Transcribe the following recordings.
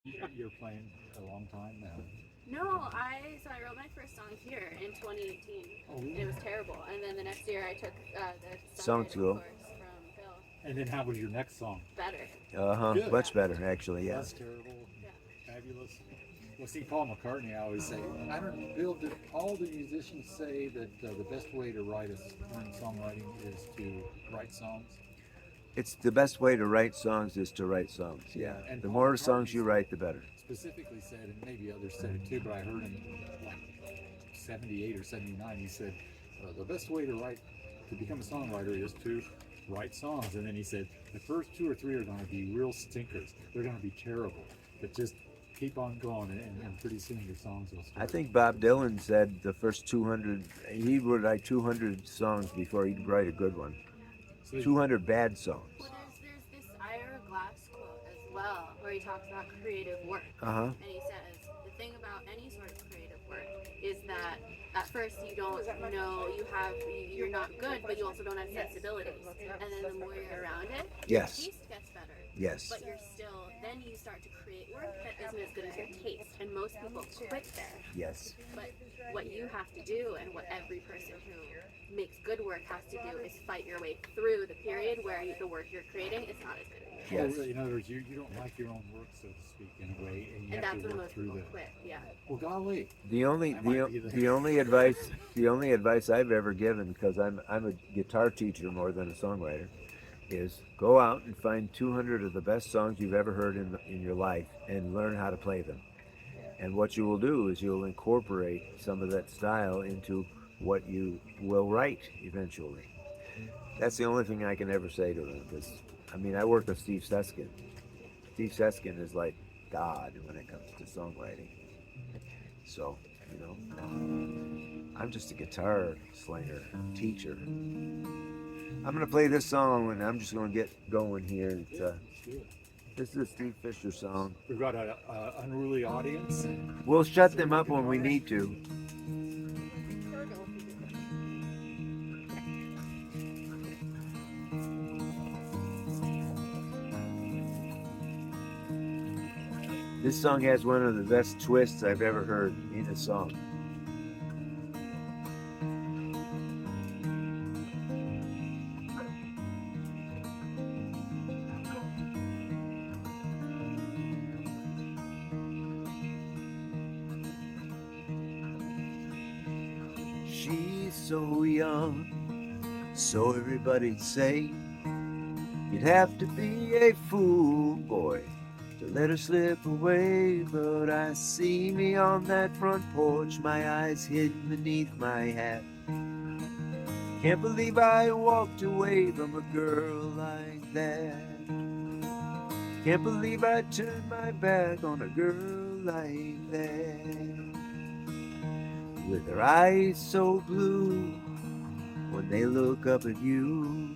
You're playing a long time now. No, I wrote my first song here in 2018, Oh, and really? it was terrible. And then the next year, I took the Song songwriting school. course from Phil. And then how was your next song? Better. Uh-huh. Good. Yeah. Much better, actually, yeah. Less terrible, Yeah. fabulous. Well, see, Paul McCartney, I always say, I don't, Bill, did all the musicians say that the best way to learn songwriting is to write songs? It's the best way to write songs is to write songs, yeah. And The Paul more songs McCartney you write, the better. specifically said, and maybe others said it too, but I heard him like 78 or 79, he said, the best way to become a songwriter is to write songs. And then he said, the first two or three are going to be real stinkers. They're going to be terrible. But just keep on going, and pretty soon your songs will I start. think Bob Dylan said the first 200, he would write 200 songs before he'd write a good one. So 200 bad songs. Well, there's this Ira Glass quote as well, where he talks about creative work, Uh-huh. and he says the thing about any sort of creative work is that at first you don't know you're not good, but you also don't have sensibilities, and then the more you're around it, your Yes. taste gets better. Yes. But you're still, then you start to create work that isn't as good as your taste, and most people quit there. Yes. But what you have to do, and what every person who makes good work has to do, is fight your way through the period where the work you're creating is not as good. Yes. in other words, you don't like your own work, so to speak, in a way, and you And have that's to when work most through people that. quit. Yeah. Well, golly, The only I might be the only advice I've ever given, because I'm a guitar teacher more than a songwriter, is go out and find 200 of the best songs you've ever heard in your life and learn how to play them. And what you will do is you'll incorporate some of that style into what you will write eventually. That's the only thing I can ever say to them. Because I mean, I work with Steve Seskin. Steve Seskin is like God when it comes to songwriting. So, you know, I'm just a guitar slanger, teacher. I'm gonna play this song, and I'm just gonna get going here. This is a Steve Fisher song. we've got an unruly audience. We'll shut them up when we need to. This song has one of the best twists I've ever heard in a song. She's so young, so everybody'd say you'd have to be a fool, boy, to let her slip away. But I see me on that front porch, my eyes hidden beneath my hat. Can't believe I walked away from a girl like that. Can't believe I turned my back on a girl like that. With her eyes so blue when they look up at you.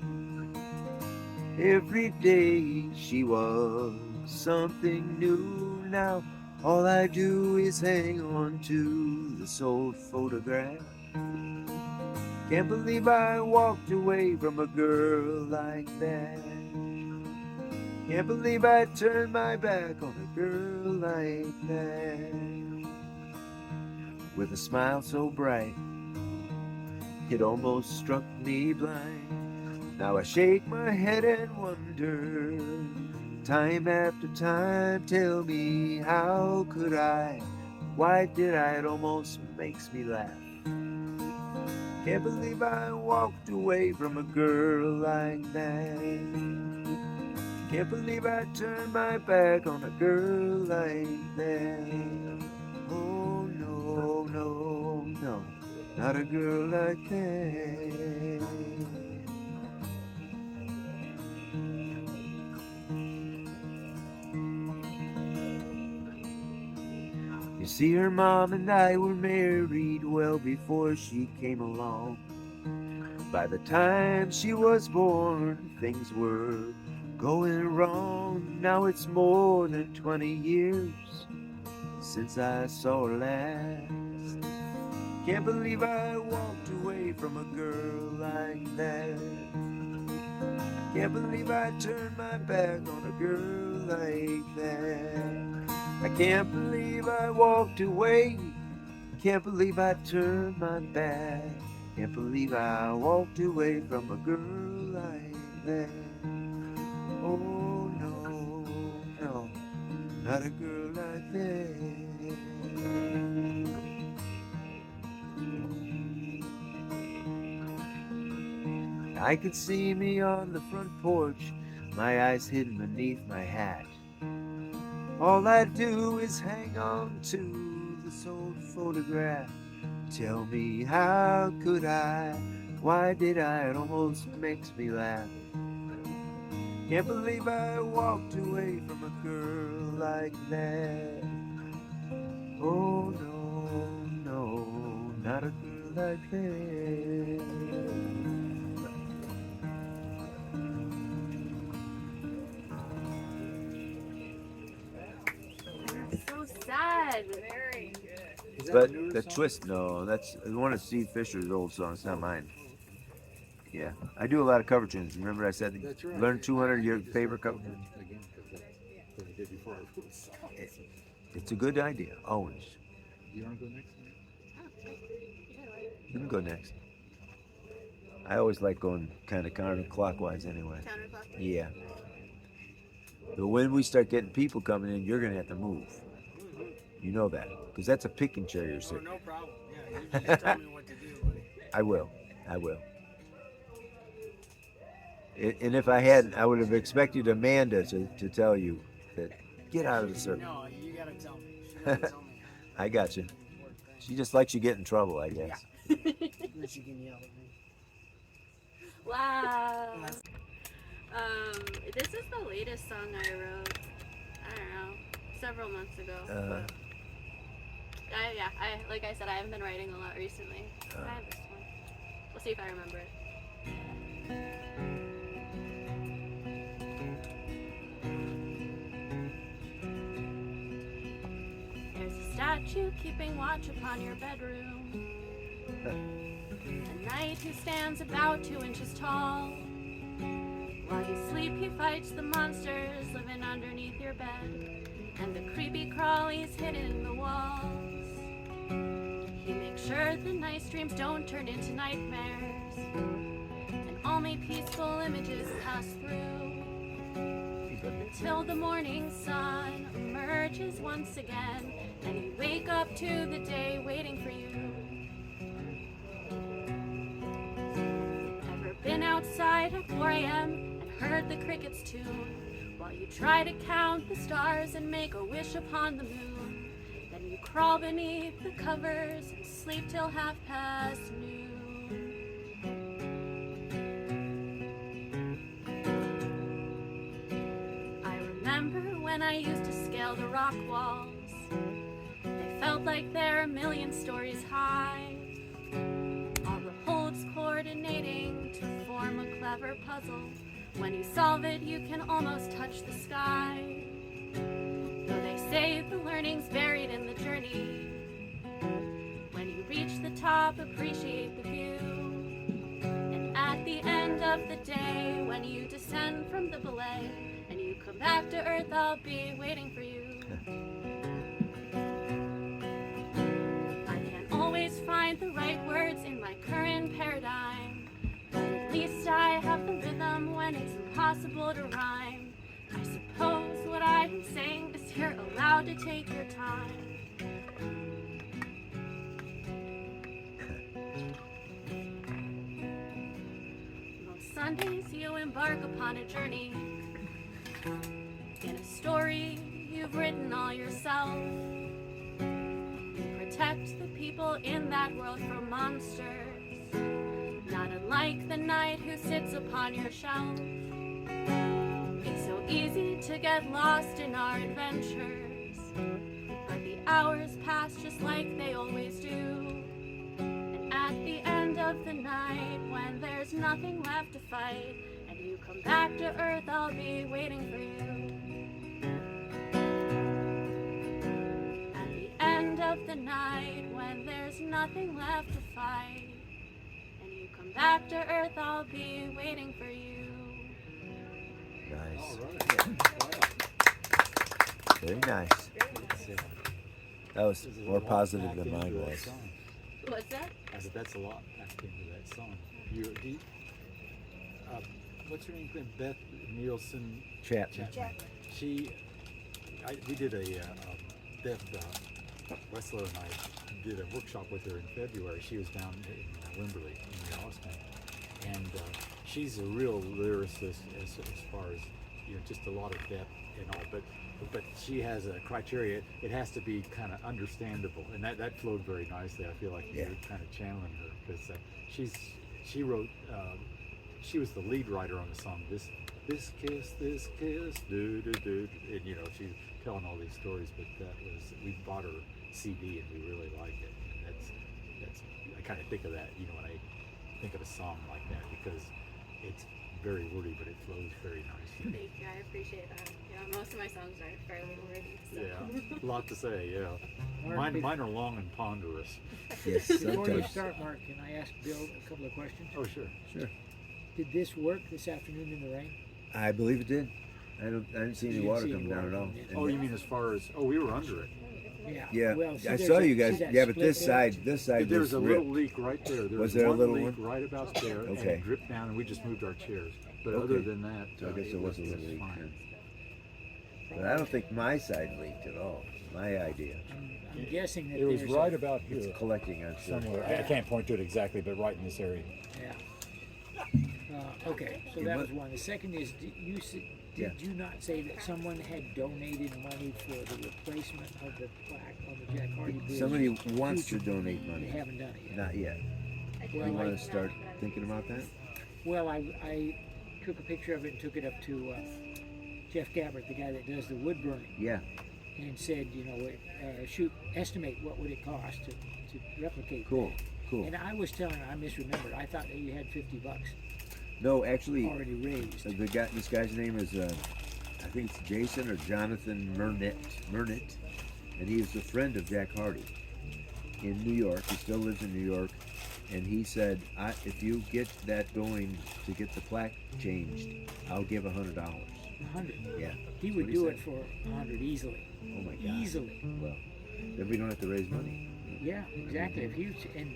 Every day she was something new. Now all I do is hang on to this old photograph. Can't believe I walked away from a girl like that. Can't believe I turned my back on a girl like that. With a smile so bright, it almost struck me blind. Now I shake my head and wonder, time after time, tell me how could I? Why did I? It almost makes me laugh. Can't believe I walked away from a girl like that. Can't believe I turned my back on a girl like that. Oh no, no, no, not a girl like that. You see, her mom and I were married well before she came along. By the time she was born, things were going wrong. Now it's more than 20 years since I saw her last. Can't believe I walked away from a girl like that. Can't believe I turned my back on a girl like that. I can't believe I walked away. Can't believe I turned my back. Can't believe I walked away from a girl like that. Oh no, no, not a girl like that. I could see me on the front porch, my eyes hidden beneath my hat. All I do is hang on to this old photograph. Tell me, how could I? Why did I? It almost makes me laugh. Can't believe I walked away from a girl like that. Oh no, no, not a girl like that. So sad. Very good. Is that a But newer the song? twist, no, that's one of Steve Fisher's old songs, not mine. Yeah, I do a lot of cover tunes. Remember I said That's right. learn 200 of your I just favorite started cover. covering again because that's what I did before I wrote songs. It's a good idea, always. You want to go next? You can go next. I always like going kind of counterclockwise anyway. Counterclockwise. Yeah. But when we start getting people coming in, you're gonna have to move. You know that, because that's a picking chair you're Oh, sitting. no problem. Yeah, you just tell me what to do, buddy. I will. I will. And if I hadn't, I would have expected Amanda to tell you that get out of the circle. No, you gotta tell me. You gotta tell me. I got you. She just likes you get in trouble, I guess. Unless you can yell at me. Wow. This is the latest song I wrote. I don't know, several months ago. Like I said, I haven't been writing a lot recently. I have this one. We'll see if I remember it. There's a statue keeping watch upon your bedroom. A knight who stands about 2 inches tall. While you sleep, he fights the monsters living underneath your bed and the creepy crawlies hidden in the walls. He makes sure the nice dreams don't turn into nightmares and only peaceful images pass through until the morning sun emerges once again and you wake up to the day waiting for you. Ever been outside at 4 a.m. and heard the crickets tune while you try to count the stars and make a wish upon the moon? Then you crawl beneath the covers and sleep till 12:30 noon. I remember when I used to scale the rock walls. They felt like they're a million stories high. All the holds coordinating to form a clever puzzle. When you solve it, you can almost touch the sky. Though they say the learning's buried in the journey. When you reach the top, appreciate the view. And at the end of the day, when you descend from the belay and you come back to earth, I'll be waiting for you. I can't always find the right words in my current paradigm, but at least I have the rhythm when it's impossible to rhyme. I suppose what I am saying is you're allowed to take your time. Most Sundays you embark upon a journey in a story you've written all yourself. You protect the people in that world from monsters, not unlike the knight who sits upon your shelf. It's so easy to get lost in our adventures, but the hours pass just like they always do. And at the end of the night, when there's nothing left to fight, and you come back to earth, I'll be waiting for you. At the end of the night, when there's nothing left to fight, and you come back to earth, I'll be waiting for you. Nice. All right. Wow. Very nice. That was There's a more lot positive packed than into mine that was. song. What's that? I said that's a lot packed into that song. What's her name? Beth Nielsen. Chapman. We did Beth Wessler and I did a workshop with her in February. She was down in Wimberley, in Austin, and she's a real lyricist as far as just a lot of depth and all. But she has a criteria. It has to be kind of understandable, and that flowed very nicely. I feel like you were kind of channeling her because she wrote. She was the lead writer on the song. This kiss, do do do, and she's telling all these stories. But we bought her CD and we really like it. And that's I kind of think of that, when I think of a song like that because it's very wordy, but it flows very nicely. Thank you. I appreciate that. Yeah, most of my songs are fairly wordy. So. Yeah, a lot to say. Yeah, Mark, mine are long and ponderous. Yes, Before you sometimes. start, Mark, can I ask Bill a couple of questions? Oh sure. Sure. Did this work this afternoon in the rain? I believe it did. I didn't see any You didn't water see come any down water at all. coming in. And Oh, you mean as far as we were under it. Yeah. yeah, Well, see, I there's saw a- you guys. see that Yeah, but split this there? side There was was a ripped. little leak right there. There Was there a one little leak one? right about there, and Okay. it dripped down, and we just moved our chairs. But Okay. other than that, So I guess there was a little just leak. fine. Then. But I don't think my side leaked at all. My idea. I'm guessing that It was there's right about here It's collecting on somewhere. I can't point to it exactly, but right in this area. Yeah. Okay, so You that mu- was one. The second is, did Yeah. you not say that someone had donated money for the replacement of the plaque on the Jack Hardy Bridge? Somebody wants to donate They money. haven't done it yet. Not yet. Well, You want I- to start thinking about that? Well, I took a picture of it and took it up to Jeff Gabbert, the guy that does the wood burning, Yeah. and said, estimate what would it cost to replicate. Cool. that. Cool. And I was telling her, I misremembered. I thought that you had $50 No, actually, already raised. this guy's name is I think it's Jason or Jonathan Murnett, and he is a friend of Jack Hardy in New York. He still lives in New York, and he said, if you get that going to get the plaque changed, I'll give $100. 100. Yeah. He That's would what do said. it for 100 easily. Oh my God. Easily. Well, then we don't have to raise money. Yeah, exactly. If you and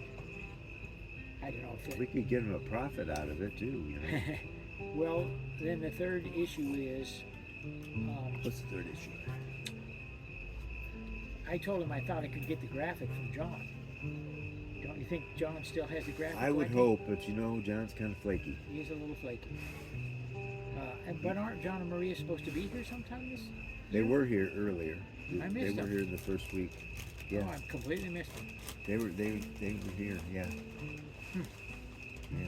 I don't know if We could get him a profit out of it too. well, then the third issue is, What's the third issue? I told him I thought I could get the graphic from John. Don't you think John still has the graphic? I would like hope, but John's kind of flaky. He is a little flaky. But aren't John and Maria supposed to be here sometime this? They were here earlier. I They missed were them. here in the first week. Yeah, Oh, I completely missed them. they were here. Yeah.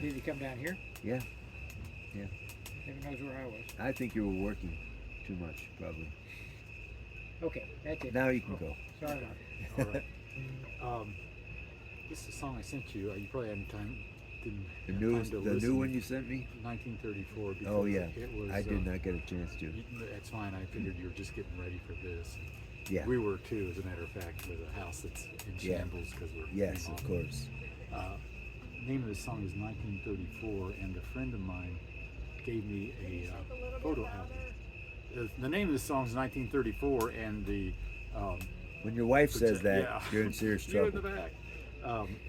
Did he come down here? Yeah. Never knows where I was. I think you were working too much, probably. Okay, that's it. Now you can go. Sorry about it. All right. This is a song I sent you. You probably hadn't didn't The have new, time to the listen. new one you sent me. 1934. Because Oh yeah. It was. I did not get a chance to. That's fine. I figured you were just getting ready for this. Yeah. We were too, as a matter of fact, with a house that's in Yeah. shambles because we're. Yes, of remodeling. course. Name of the song is 1934, and a friend of mine gave me a photo album. The name of the song is 1934, and the When your wife says that, yeah. you're in serious You in the trouble. back.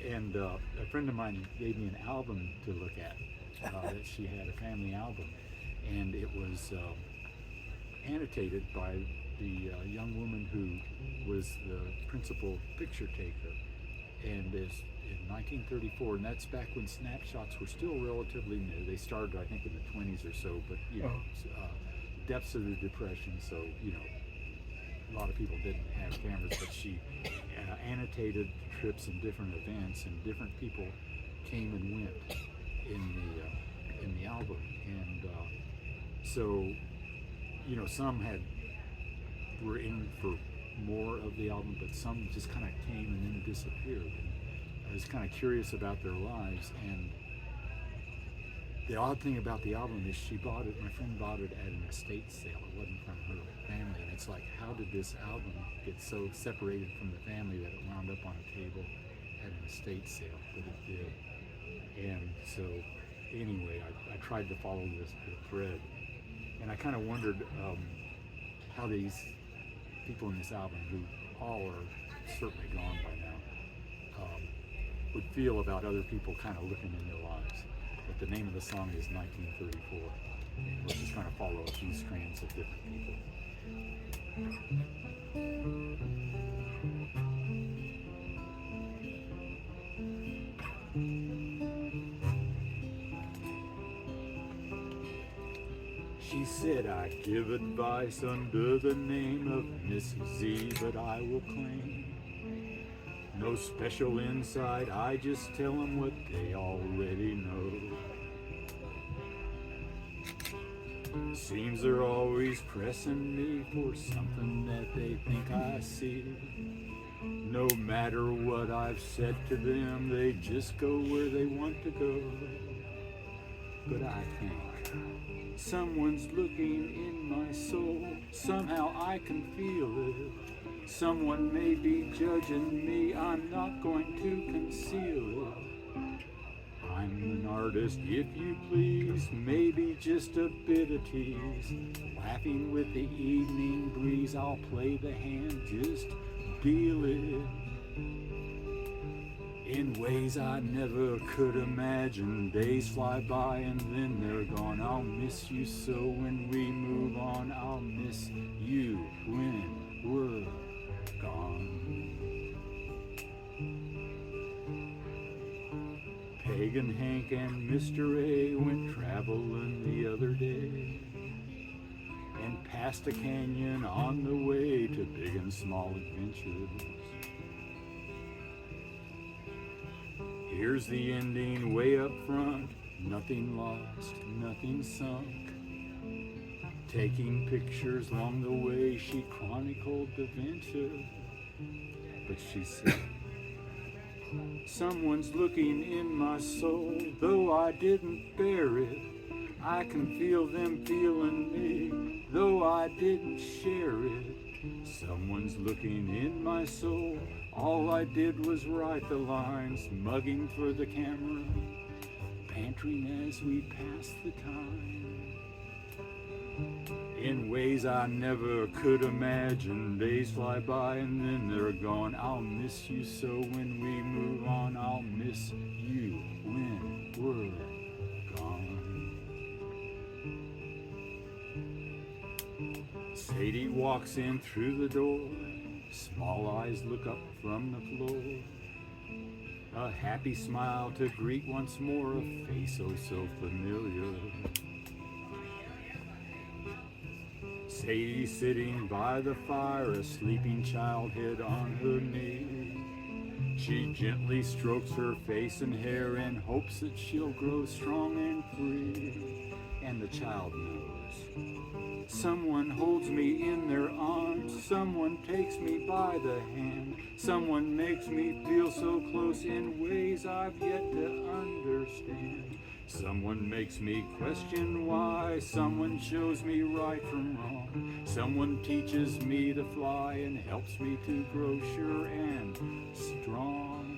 And a friend of mine gave me an album to look at. That she had a family album, and it was annotated by the young woman who was the principal picture taker, and is in 1934, and that's back when snapshots were still relatively new. They started, I think, in the 20s or so, but depths of the Depression, so a lot of people didn't have cameras, but she annotated trips and different events, and different people came and went in the album, and so some were in for more of the album, but some just kind of came and then disappeared. And I was kind of curious about their lives, and the odd thing about the album is my friend bought it at an estate sale. It wasn't from her family, and it's like, how did this album get so separated from the family that it wound up on a table at an estate sale? But it did. And so anyway, I tried to follow the thread, and I kind of wondered how these people in this album, who all are certainly gone by now, would feel about other people kind of looking in their lives. But the name of the song is 1934. We're just trying to follow a few strands of different people. She said, I give advice under the name of Miss Z, but I will claim no special insight. I just tell them what they already know. Seems they're always pressing me for something that they think I see. No matter what I've said to them, they just go where they want to go. But I think someone's looking in my soul. Somehow I can feel it. Someone may be judging me. I'm not going to conceal it. I'm an artist, if you please, maybe just a bit of tease. Laughing with the evening breeze, I'll play the hand, just deal it. In ways I never could imagine. Days fly by and then they're gone. I'll miss you so when we move on. I'll miss you when we're gone. Pagan Hank and Mr. A went traveling the other day and passed a canyon on the way to big and small adventures. Here's the ending way up front. Nothing lost, nothing sunk. Taking pictures along the way, she chronicled the venture. But she said, someone's looking in my soul, though I didn't bear it. I can feel them feeling me, though I didn't share it. Someone's looking in my soul. All I did was write the lines, mugging for the camera, bantering as we passed the time. In ways I never could imagine. Days fly by and then they're gone. I'll miss you so when we move on. I'll miss you when we're gone. Sadie walks in through the door. Small eyes look up from the floor. A happy smile to greet once more. A face oh so familiar. Sadie sitting by the fire, a sleeping child head on her knee. She gently strokes her face and hair and hopes that she'll grow strong and free. And the child knows. Someone holds me in their arms. Someone takes me by the hand. Someone makes me feel so close in ways I've yet to understand. Someone makes me question why. Someone shows me right from wrong. Someone teaches me to fly and helps me to grow sure and strong.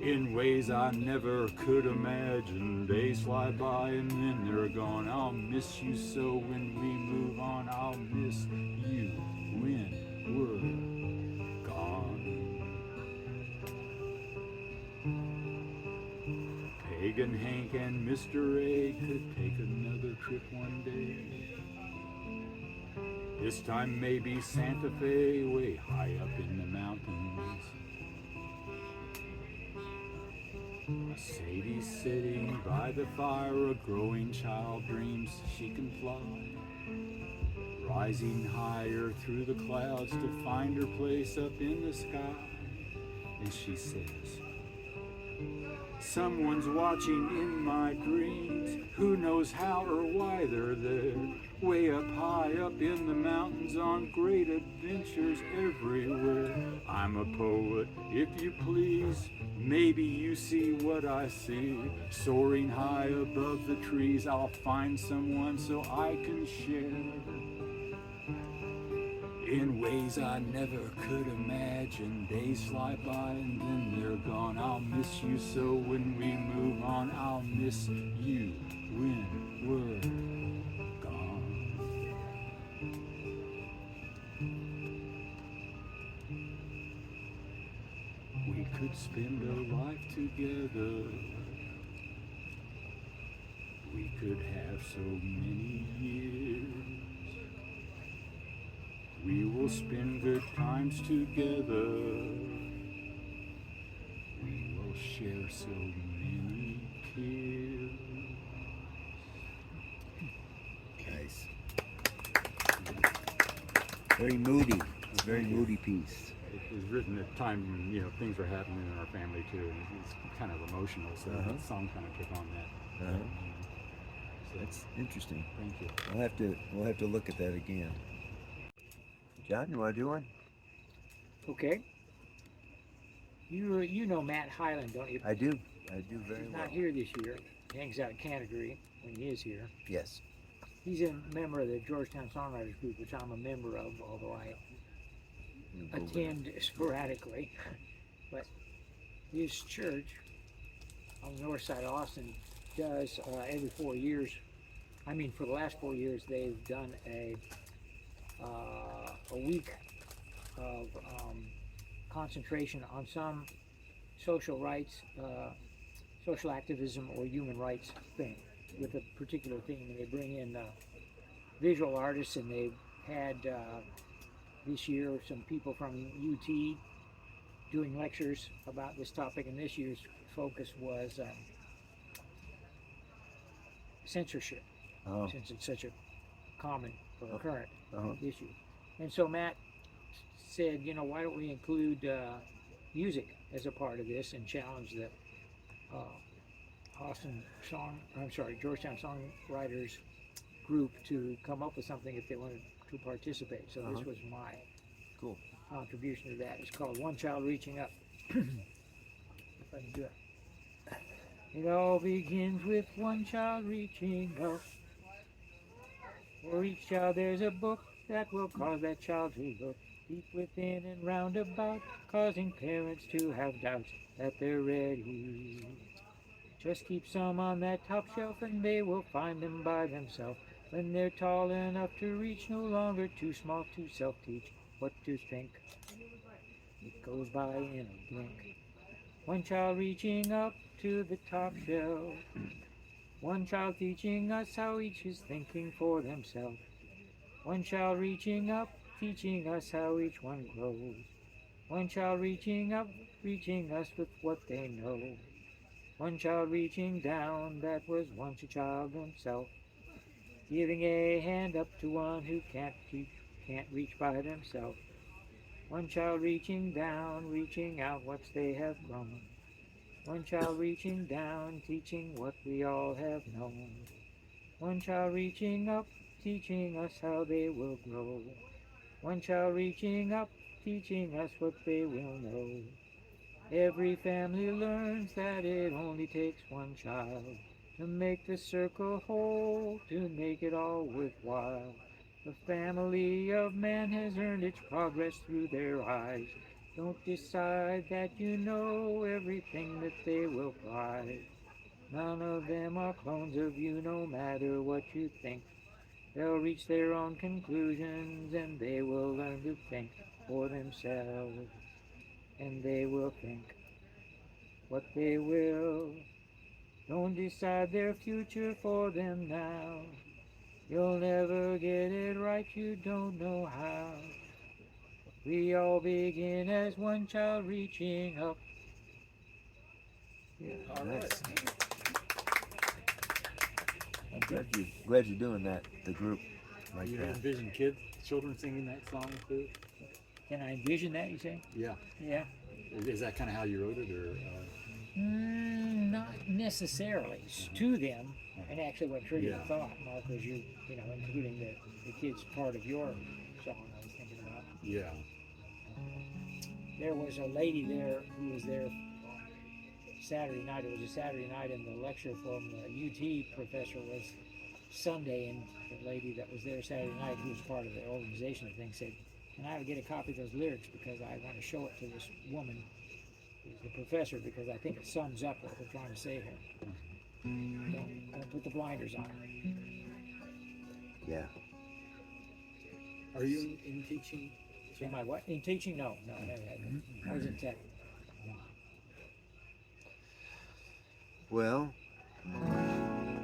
In ways I never could imagine. Days fly by and then they're gone. I'll miss you so when we move on. I'll miss you when we're gone. Pagan Hank and Mr. A could take another trip one day. This time maybe Santa Fe, way high up in the mountains. Sadie sitting by the fire, a growing child dreams she can fly. Rising higher through the clouds to find her place up in the sky. And she says, someone's watching in my dreams. Who knows how or why they're there. Way up high up in the mountains on great adventures everywhere. I'm a poet, if you please. Maybe you see what I see. Soaring high above the trees, I'll find someone so I can share. In ways I never could imagine. Days fly by and then they're gone. I'll miss you so when we move on. I'll miss you when we're gone. could spend a life together. We could have so many years. We will spend good times together. We will share so many tears. Nice. Very moody. Very moody piece. It was written at a time when, you know, things were happening in our family too, and it's kind of emotional, so the song kind of took on that. So That's interesting. thank you. We'll have to look at that again. John, you want to do one? Okay. You know Matt Hyland, don't you? I do very He's well. not here this year. He hangs out in Canterbury when he is here. Yes. He's a member of the Georgetown Songwriters Group, which I'm a member of, although I attend sporadically. But his church on the north side of Austin does every 4 years. I mean, for the last 4 years, they've done a week of concentration on some social rights, social activism, or human rights thing with a particular theme. And they bring in visual artists, and they've had this year some people from UT doing lectures about this topic. And this year's focus was censorship, since it's such a common or current issue. And so Matt said, you know, why don't we include music as a part of this, and challenge the Georgetown Songwriters Group to come up with something if they wanted to participate. So this was my contribution to that. It's called One Child Reaching Up. If I can do it. It all begins with one child reaching up. For each child there's a book that will cause that child to look deep within and round about, causing parents to have doubts that they're ready. Just keep some on that top shelf and they will find them by themselves. When they're tall enough to reach, no longer too small to self-teach what to think. It goes by in a blink. One child reaching up to the top shelf. One child teaching us how each is thinking for themselves. One child reaching up, teaching us how each one grows. One child reaching up, reaching us with what they know. One child reaching down, that was once a child himself, giving a hand up to one who can't reach by themselves. One child reaching down, reaching out what they have grown. One child reaching down, teaching what we all have known. One child reaching up, teaching us how they will grow. One child reaching up, teaching us what they will know. Every family learns that it only takes one child to make the circle whole, to make it all worthwhile. The family of man has earned its progress through their eyes. Don't decide that you know everything that they will prize. None of them are clones of you, no matter what you think. They'll reach their own conclusions, and they will learn to think for themselves. And they will think what they will. Don't decide their future for them now. You'll never get it right, you don't know how. We all begin as one child reaching up. Yeah, All nice. right. I'm glad you're doing that. The group like You that. envision children singing that song too? Can I envision that, you say? Yeah. Yeah. Is that kind of how you wrote it, or? Not necessarily. It's to them, and actually what triggered the thought, Mark, was you know, including the kids part of your song I was thinking about. Yeah. There was a lady there who was there Saturday night. It was a Saturday night, and the lecture from the UT professor was Sunday, and the lady that was there Saturday night, who was part of the organization of things, said, "Can I get a copy of those lyrics, because I want to show it to this woman who's the professor, because I think it sums up what we're trying to say here." Don't put the blinders on. Yeah. Are you in teaching? Am I what? In teaching? No, I never had. I was in tech. Well,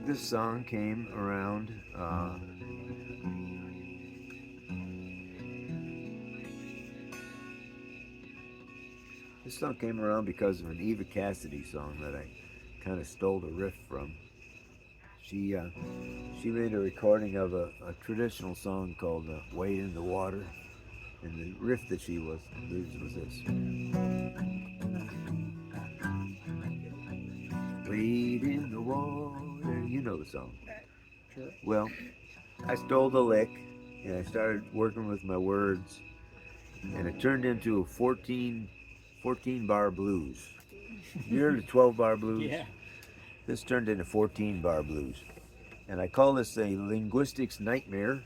this song came around. This song came around because of an Eva Cassidy song that I kind of stole the riff from. She made a recording of a traditional song called "Wade in the Water," and the riff that she used was this: "Wade in the water." You know the song. Sure. Well, I stole the lick, and I started working with my words, and it turned into a 14 bar blues. You heard the 12 bar blues? Yeah. This turned into 14 bar blues. And I call this a linguistics nightmare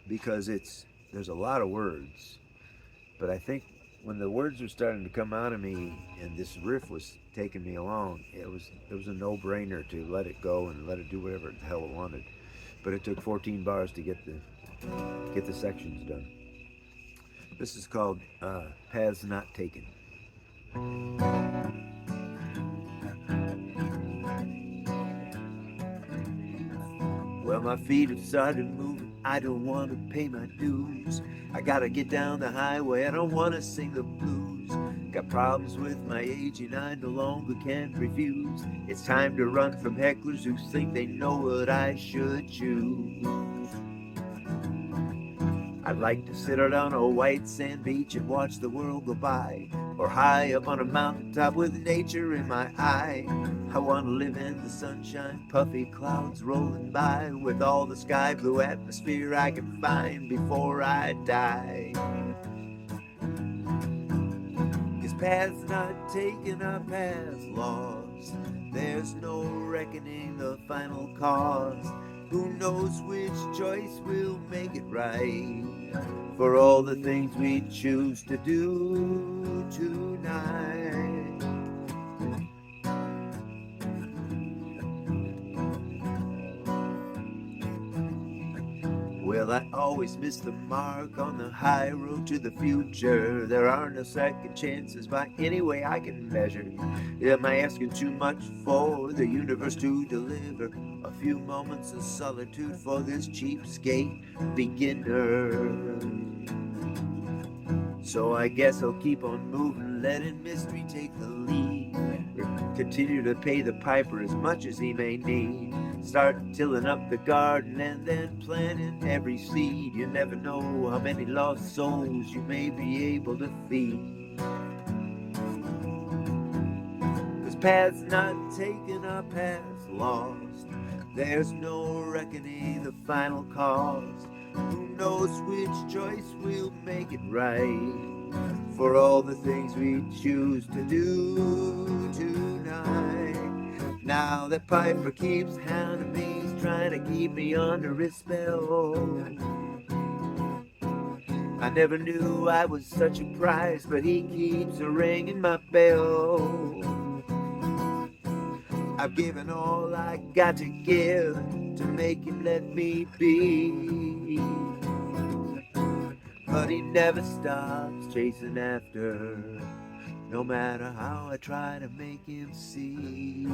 because there's a lot of words. But I think when the words were starting to come out of me and this riff was taking me along, it was a no-brainer to let it go and let it do whatever the hell it wanted. But it took 14 bars to get the sections done. This is called Paths Not Taken. Well, my feet have started moving. I don't want to pay my dues. I gotta get down the highway. I don't want to sing the blues. Got problems with my age and I no longer can refuse. It's time to run from hecklers who think they know what I should choose. I'd like to sit out on a white sand beach and watch the world go by, or high up on a mountaintop with nature in my eye. I want to live in the sunshine, puffy clouds rolling by, with all the sky blue atmosphere I can find before I die. 'Cause paths not taken are paths lost. There's no reckoning the final cause. Who knows which choice will make it right for all the things we choose to do tonight. Well, I always miss the mark on the high road to the future. There are no second chances by any way I can measure. Am I asking too much for the universe to deliver a few moments of solitude for this cheapskate beginner? So I guess I'll keep on moving, letting mystery take the lead. Continue to pay the piper as much as he may need. Start tilling up the garden and then planting every seed. You never know how many lost souls you may be able to feed. 'Cause paths not taken are paths lost. There's no reckoning the final cause. Who knows which choice will make it right for all the things we choose to do tonight. Now that piper keeps hounding me, he's trying to keep me under his spell. I never knew I was such a prize, but he keeps ringing my bell. I've given all I got to give to make him let me be, but he never stops chasing after, no matter how I try to make him see.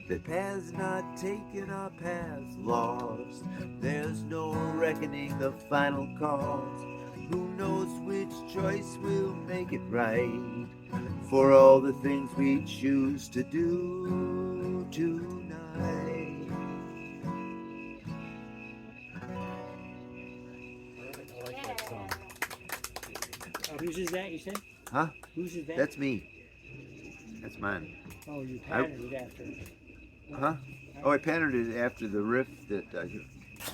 The paths not taken are paths lost. There's no reckoning the final cause. Who knows which choice will make it right for all the things we choose to do tonight. I like that song. Whose is that, you said? Huh? Whose is that? That's me. That's mine. Oh, you patterned it after. Huh? Oh, I patterned it after the riff that I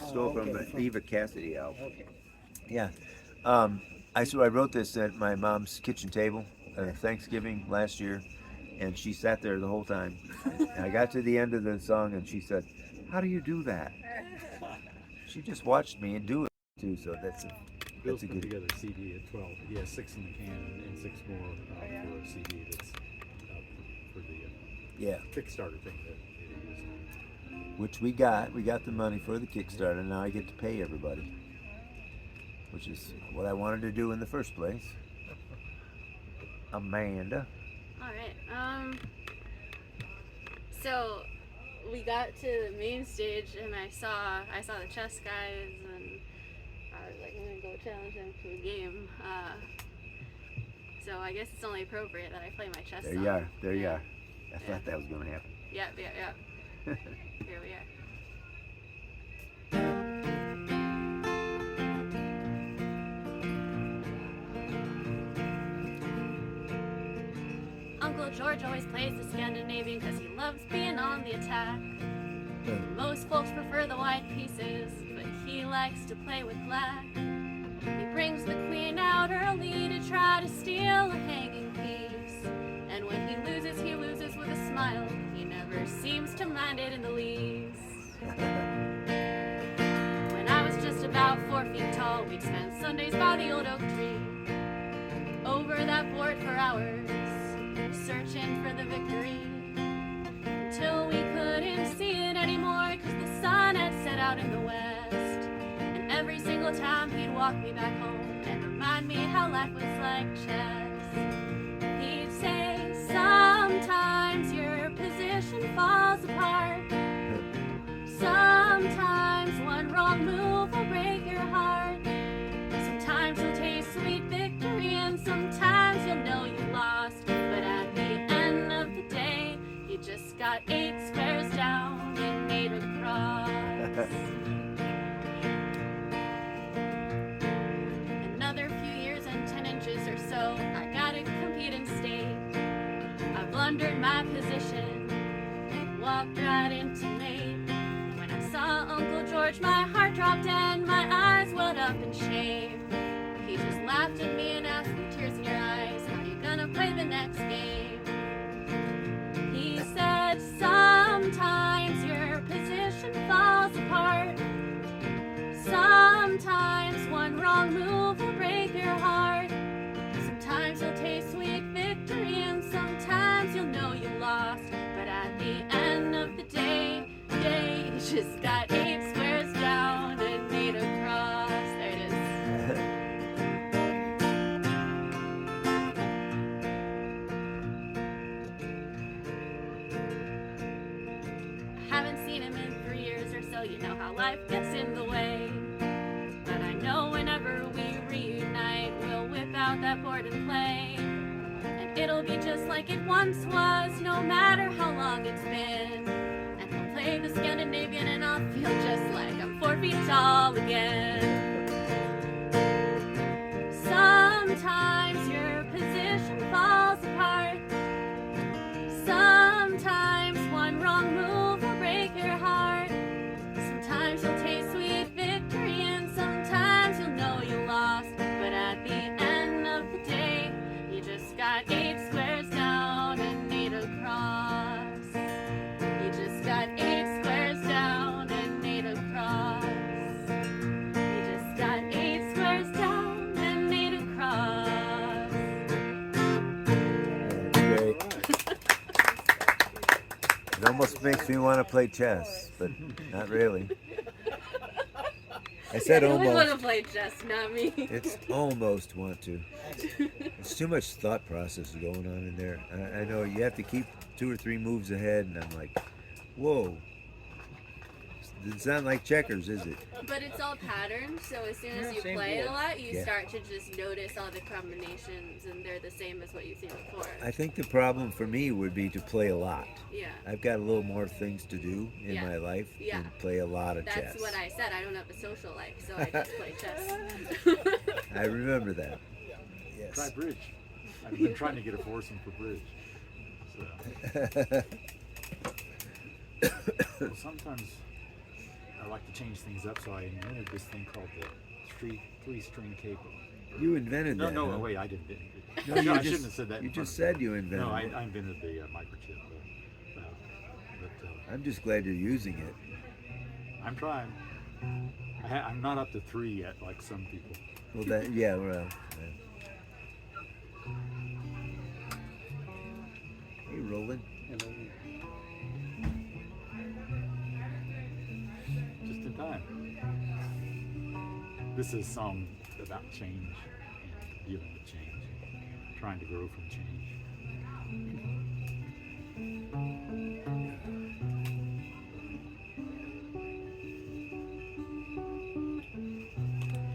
stole from okay. the Eva Cassidy album. Okay. Yeah. I wrote this at my mom's kitchen table Thanksgiving last year, and she sat there the whole time. And I got to the end of the song, and she said, "How do you do that?" She just watched me and do it too. So that's Bill's a put good. together a CD at 12. He has 6 in the can and 6 more for a CD that's for the Yeah. Kickstarter thing that he is. Which we got. We got the money for the Kickstarter. Now I get to pay everybody, which is what I wanted to do in the first place. Amanda. All right. So we got to the main stage, and I saw the chess guys, and I was like, I'm gonna go challenge them to a game. So I guess it's only appropriate that I play my chess There song. you are. There you Yeah. are. I thought that was going to happen. Yep. Here we are. Uncle George always plays the Scandinavian because he loves being on the attack. Most folks prefer the white pieces, but he likes to play with black. He brings the queen out early to try to steal a hanging piece. And when he loses with a smile. He never seems to mind it in the least. When I was just about 4 feet tall, we'd spend Sundays by the old oak tree, over that board for hours, searching for the victory, until we couldn't see it anymore because the sun had set out in the west. And every single time he'd walk me back home and remind me how life was like chess, he'd say, sometimes your position falls apart, sometimes one wrong move will break your heart, sometimes you'll taste sweet victory and sometimes you'll know you lost. But at the end of the day, you just got 8 squares down and made a cross. Another few years and 10 inches or so, I gotta compete in state. I blundered my position, walked right into mate. When I saw Uncle George, my heart dropped and my eyes welled up in shame. He just laughed at me and asked with tears in your eyes, how you gonna play the next game? He said, sometimes your position falls apart, sometimes one wrong move will break your heart, sometimes you'll taste sweet victory and sometimes you'll know you lost. But at the end of the day, you just got 8 squares down and made a cross. There it is. Haven't seen him in 3 years or so, you know how life gets in the way. But I know whenever we reunite, we'll whip out that board and play. And it'll be just like it once was, no matter how long it's been. And he'll play the Scandinavian and I'll feel just like I'm 4 feet tall again. Sometimes your position falls apart, sometimes one wrong move will break your heart, sometimes you'll taste sweet victory and sometimes you'll know you lost. But at the end of the day, you just got 8 squares down and made a cross. You just got 8 squares down and made a cross. You just got 8 squares down and made a cross. Great. It almost makes me want to play chess, but not really. I said I want almost. to play chess, not me. It's almost want to. There's too much thought process going on in there. I know you have to keep 2 or 3 moves ahead, and I'm like, whoa. It's not like checkers, is it? But it's all patterns, so as soon as you Same play it a board. lot, you Yeah. start to just notice all the combinations, and they're the same as what you've seen before. I think the problem for me would be to play a lot. Yeah, I've got a little more things to do in Yeah. my life Yeah. than play a lot of that's chess. what I said. I don't have a social life, so I just play chess. I remember that. Try Yes. bridge. I've been trying to get a foursome for bridge. So well, sometimes I like to change things up, so I invented this thing called the 3-string capo. You invented that. No, huh? wait, I didn't. No, I you shouldn't just, have said that. you in just front said you invented of it. No, I invented the microchip. I'm just glad you're using it. I'm trying. I'm not up to 3 yet, like some people. Well, that yeah, well. Hey, Roland. Just in time. This is a song about change and dealing with change, trying to grow from change.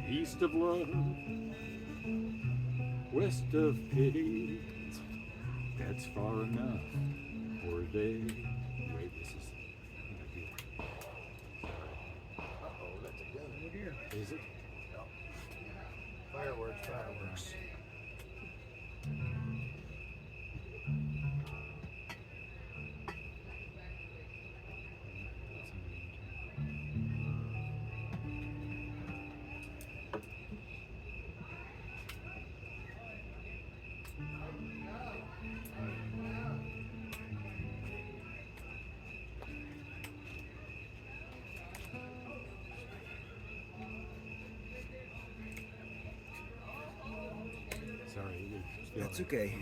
East of love, west of pity, that's far enough for they. Wait, this is. Uh-oh, that's a gun. Oh dear. Is it? Fireworks, fireworks. Sorry, it's still That's okay.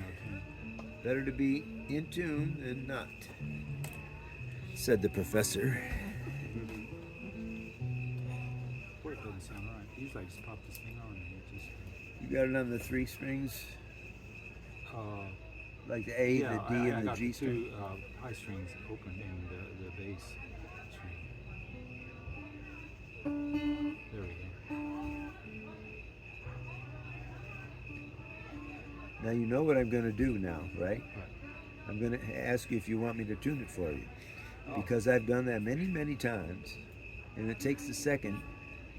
Better to be in tune than not, said the professor. Boy, it doesn't sound right. Usually I just pop this thing on and it just. You got it on the 3 strings, like the A, yeah, the D, I and the got G the string. 2 high strings open and the bass string. There we go. Now you know what I'm going to do now, right? Right. I'm going to ask you if you want me to tune it for you, Oh. because I've done that many, many times, and it takes a second,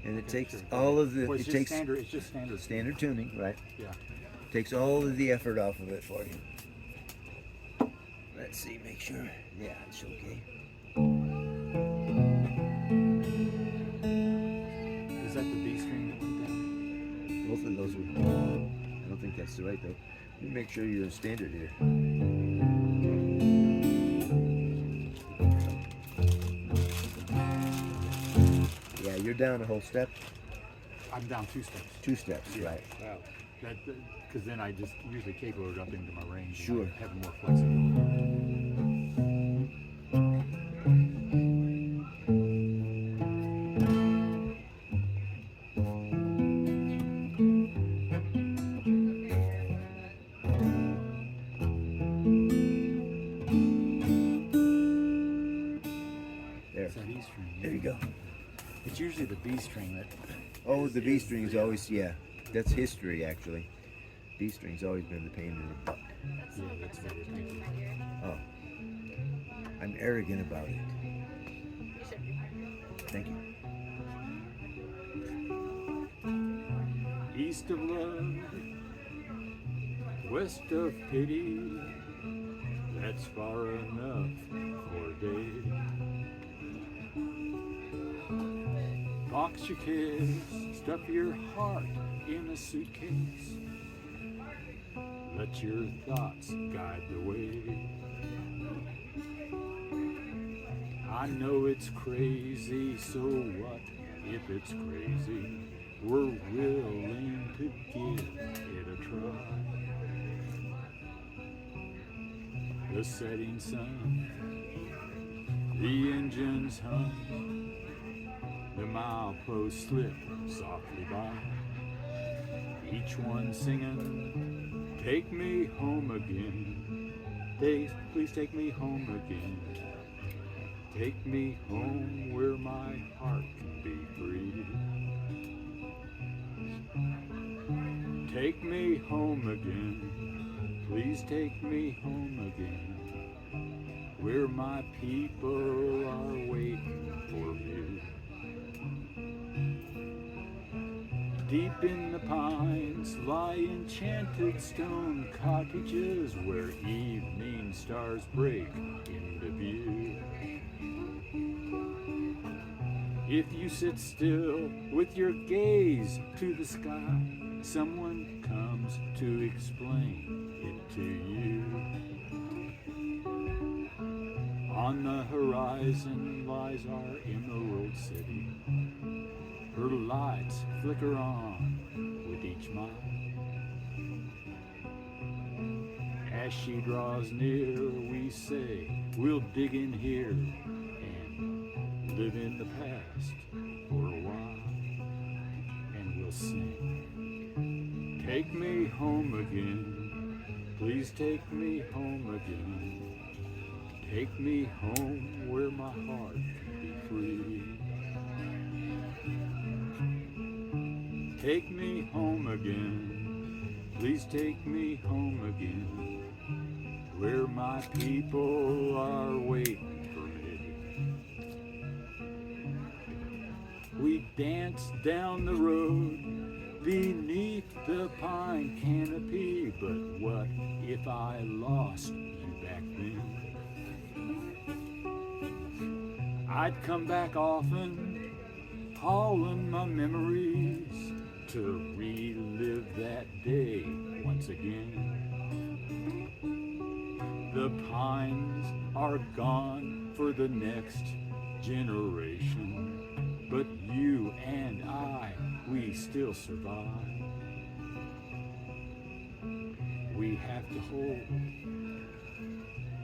and it Okay, takes sure. all of the Well, it's it just takes standard. It's just standard. standard tuning, right? Yeah. Takes all of the effort off of it for you. Let's see, make sure. Yeah, it's okay. Is that the B string that went down? Both of those were. I don't think that's the right though. Let me make sure you're in standard here. Yeah, you're down a whole step. I'm down 2 steps. 2 steps, right? Wow. That because then I just usually capo it up into my range. and Sure. I have more flexibility. There. It's that E string. There you go. It's usually the B string that. Oh, the B string's always, yeah. That's history, actually. B string's always been the pain in the butt. That's Yeah, not that's gonna what sound it good is. in my ear. Oh. I'm arrogant about it. You should be fine. Thank you. East of love, west of pity, that's far enough for a day. Box your cares, stuff your heart in a suitcase. Let your thoughts guide the way. I know it's crazy, so what if it's crazy? We're willing to give it a try. The setting sun, the engines hum, the mileposts slip softly by. Each one singing, take me home again. Please take me home again. Take me home where my heart can be free. Take me home again, please take me home again, where my people are waiting for me. Deep in the pines lie enchanted stone cottages where evening stars break into view. If you sit still with your gaze to the sky, someone comes to explain it to you. On the horizon lies our emerald city. Her lights flicker on with each mile. As she draws near, we say, we'll dig in here and live in the past for a while. And we'll sing, take me home again, Please take me home again. Take me home where my heart can be free. Take me home again. Please take me home again. Where my people are waiting for me. We danced down the road beneath the pine canopy, but what if I lost you back then? I'd come back often, hauling my memories to relive that day once again. The pines are gone for the next generation, but you and I, we still survive. We have to hold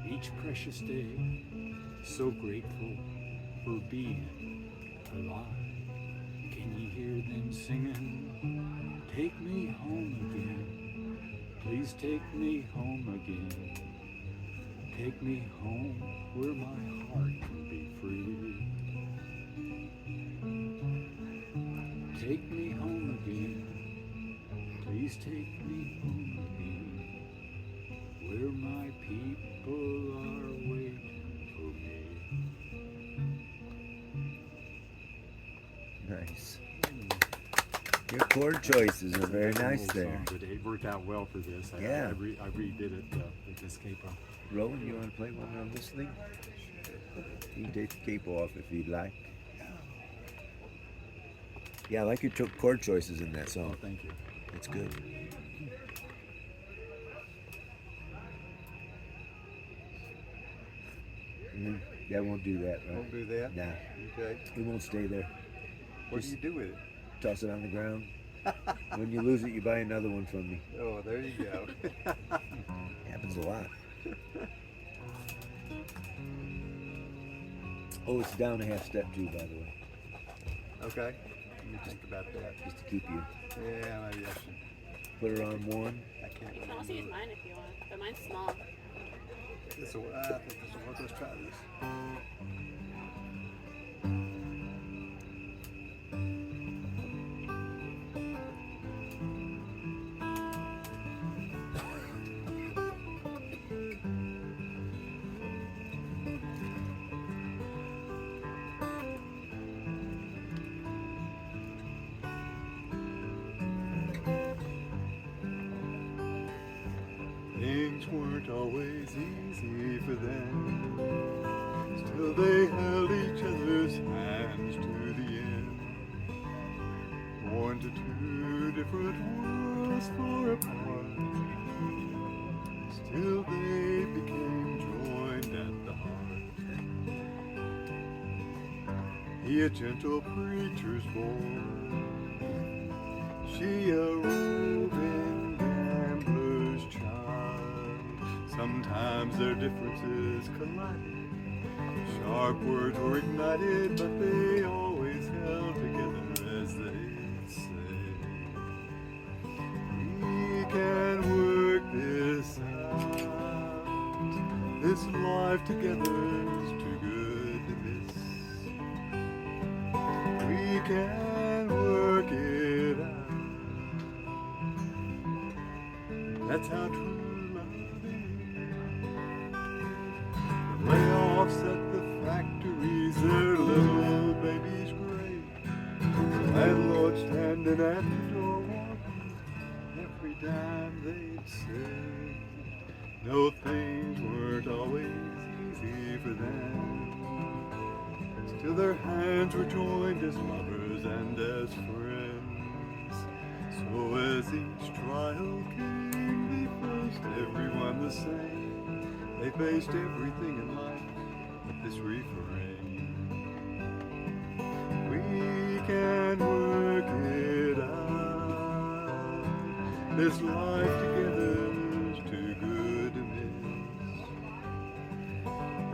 each precious day, so grateful for being alive. Can you hear them singing? Take me home again. Please take me home again. Take me home where my heart can be free. Take me home again. Please take me home again. Where my people are waiting for me. Nice. Your chord choices are very nice there. But it worked out well for this. Yeah. I redid it with this capo. Roland, you want to play one on this thing? You can take the capo off if you'd like. Yeah, I like your chord choices in that Oh, song. thank you. It's good. That won't do that, right? Won't do that? Nah, Okay. it won't stay there. What do you do with it? Toss it on the ground. When you lose it, you buy another one from me. Oh, there you go. Happens a lot. Oh, it's down a half step too, by the way, Okay. Let me think about that. just to keep you. Yeah, maybe I should. Put her on one. I can't You can also use remember. mine if you want, but mine's small. I think this will work. Let's try this. Things weren't always easy for them. Still they held each other's hands to the end. Born to two different worlds far apart, still they became joined at the heart. He a gentle preacher's boy, she a roving gambler's child. Sometimes their differences collided, sharp words were ignited, but they always held together as they'd say. We can work this out, this life together's too good to miss. We can work it out. That's how true love is. The layoffs at the factories, their little babies gray. The landlord standing at the door wanting every dime they'd saved. No, things weren't always easy for them. Still their hands were joined as lovers and as friends. So as each trial came, they faced everyone the same. They faced everything in life with this refrain. We can work it out. This life together's too good to miss.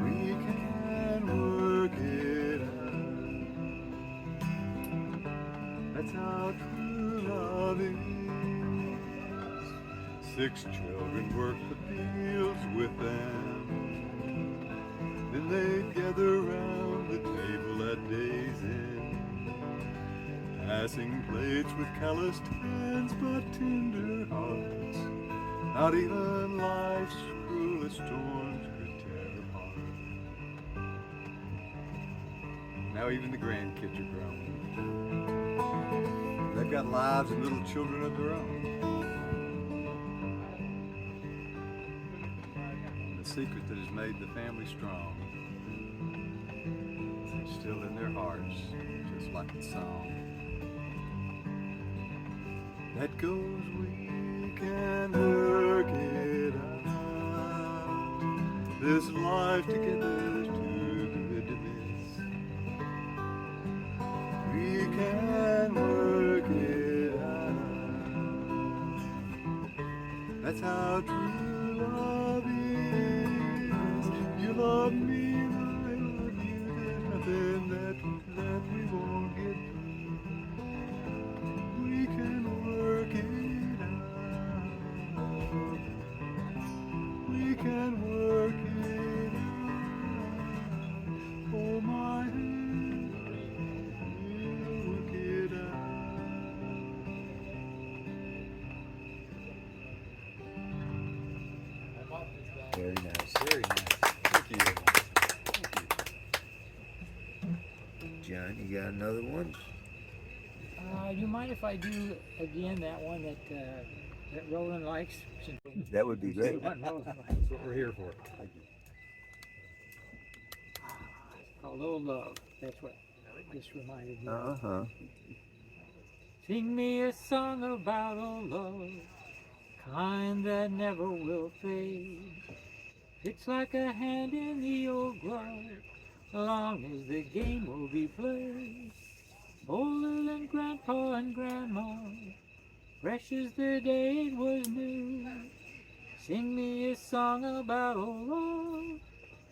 We can work it out. That's how true love is. 6 children worked the fields with them. Then they'd gather round the table at day's end, passing plates with calloused hands but tender hearts. Not even life's cruelest storms could tear apart. Now even the grandkids are grown. They've got lives and little children of their own. The secret that has made the family strong is still in their hearts, just like the song that goes, we can work it out. This life together's too good to miss. We can work it out. That's how true love is. You love me, I love you. There's nothing that we won't get through. We can work it out. We can work it out. Oh my hand, we'll work it out. Very nice. Very nice. Thank you. John, you got another one? You mind if I do again that one that Roland likes? That would be great. One Roland likes. That's what we're here for. It's called Old Love. That's what this reminded me of. Uh-huh. Sing me a song about old love, kind that never will fade. It's like a hand in the old glove, long as the game will be played. Older than Grandpa and Grandma, fresh as the day it was new. Sing me a song about old love,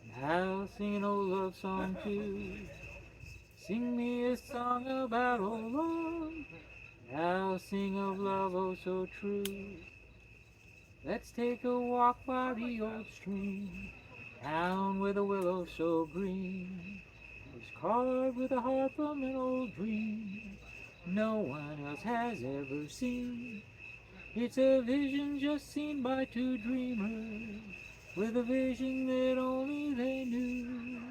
and I'll sing an old love song too. Sing me a song about old love, and I'll sing of love oh so true. Let's take a walk by the old stream, down where the willow so green was carved with a heart from an old dream no one else has ever seen. It's a vision just seen by two dreamers, with a vision that only they knew.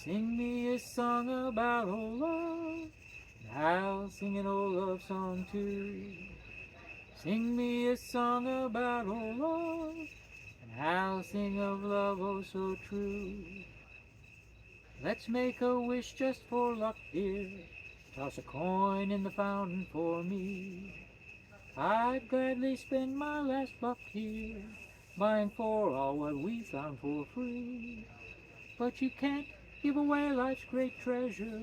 Sing me a song about old love, and I'll sing an old love song too. Sing me a song about old love, and I'll sing of love oh so true. Let's make a wish just for luck, dear. Toss a coin in the fountain for me. I'd gladly spend my last buck here, buying for all what we found for free. But you can't give away life's great treasure.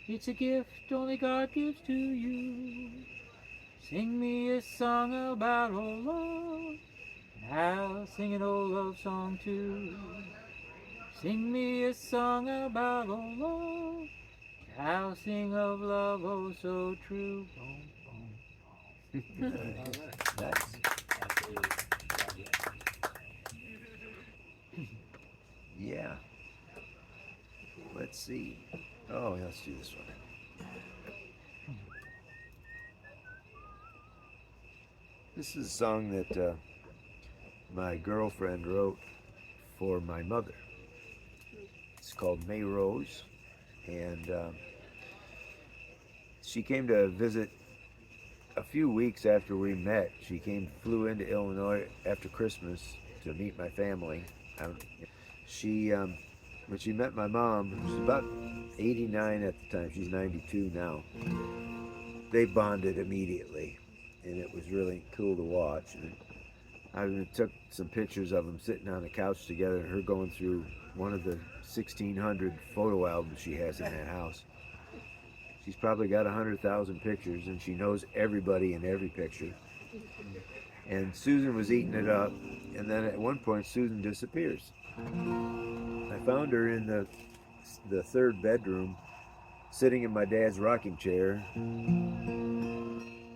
It's a gift only God gives to you. Sing me a song about old love, and I'll sing an old love song too. Sing me a song about old love, and I'll sing of love oh so true. Boom, boom, Nice. Yeah. Let's see. Oh, yeah, let's do this one. This is a song that my girlfriend wrote for my mother. It's called May Rose, and she came to visit a few weeks after we met. She flew into Illinois after Christmas to meet my family. When she met my mom, she was about 89 at the time. She's 92 now. They bonded immediately, and it was really cool to watch. And I took some pictures of them sitting on the couch together, and her going through one of the 1,600 photo albums she has in that house. She's probably got 100,000 pictures, and she knows everybody in every picture. And Susan was eating it up, and then at one point Susan disappears. I found her in the third bedroom, sitting in my dad's rocking chair.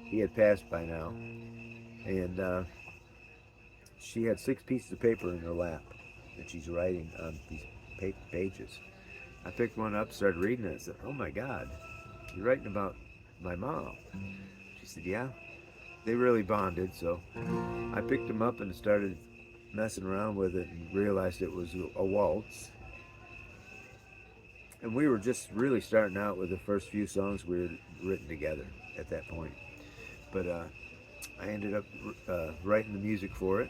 He had passed by now, and she had 6 pieces of paper in her lap and she's writing on these pages. I picked one up, started reading it, and said, "Oh my God, you're writing about my mom." She said, "Yeah." They really bonded, so I picked them up and started messing around with it and realized it was a waltz. And we were just really starting out with the first few songs we had written together at that point. But I ended up writing the music for it.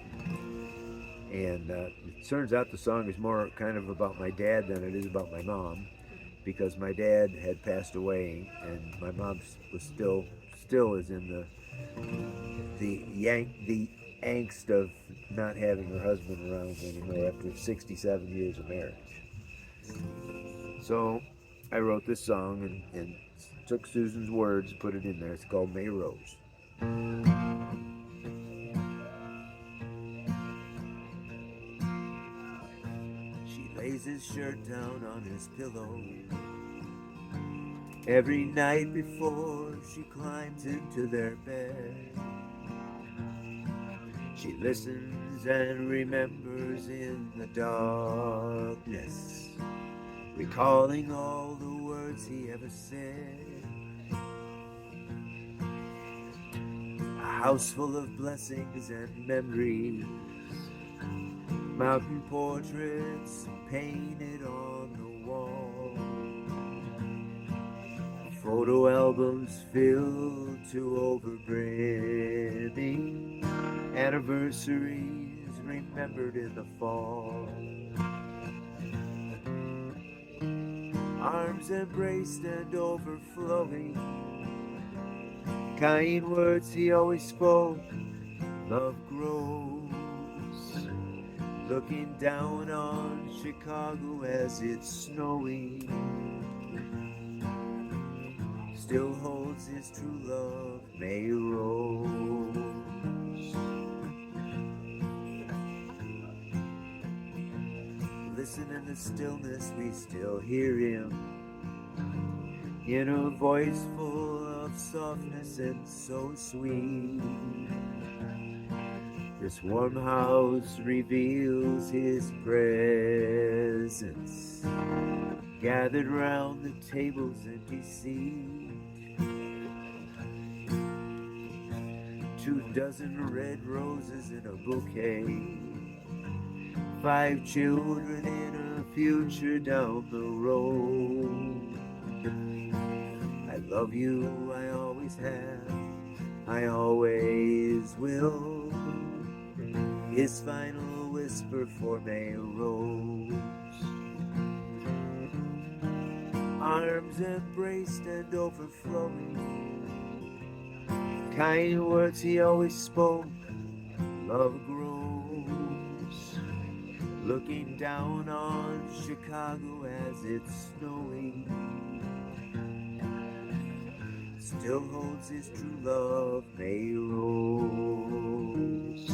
And it turns out the song is more kind of about my dad than it is about my mom, because my dad had passed away and my mom was still is in the angst of not having her husband around anymore after 67 years of marriage. So I wrote this song and took Susan's words and put it in there. It's called May Rose. She lays his shirt down on his pillow every night before she climbs into their bed. She listens and remembers in the darkness, recalling all the words he ever said. A house full of blessings and memories, mountain portraits painted on the wall, photo albums filled to overbrimming, anniversaries remembered in the fall. Arms embraced and overflowing, kind words he always spoke. Love grows, looking down on Chicago as it's snowing. Still holds his true love, May Rose. Listen in the stillness, we still hear him, in a voice full of softness and so sweet. This warm house reveals his presence, gathered round the table's empty seat. 24 red roses in a bouquet, 5 children in a future down the road. I love you, I always have, I always will. His final whisper for May Rose. Arms embraced and overflowing, kind words he always spoke. Love grows, looking down on Chicago as it's snowing. Still holds his true love, May Rose.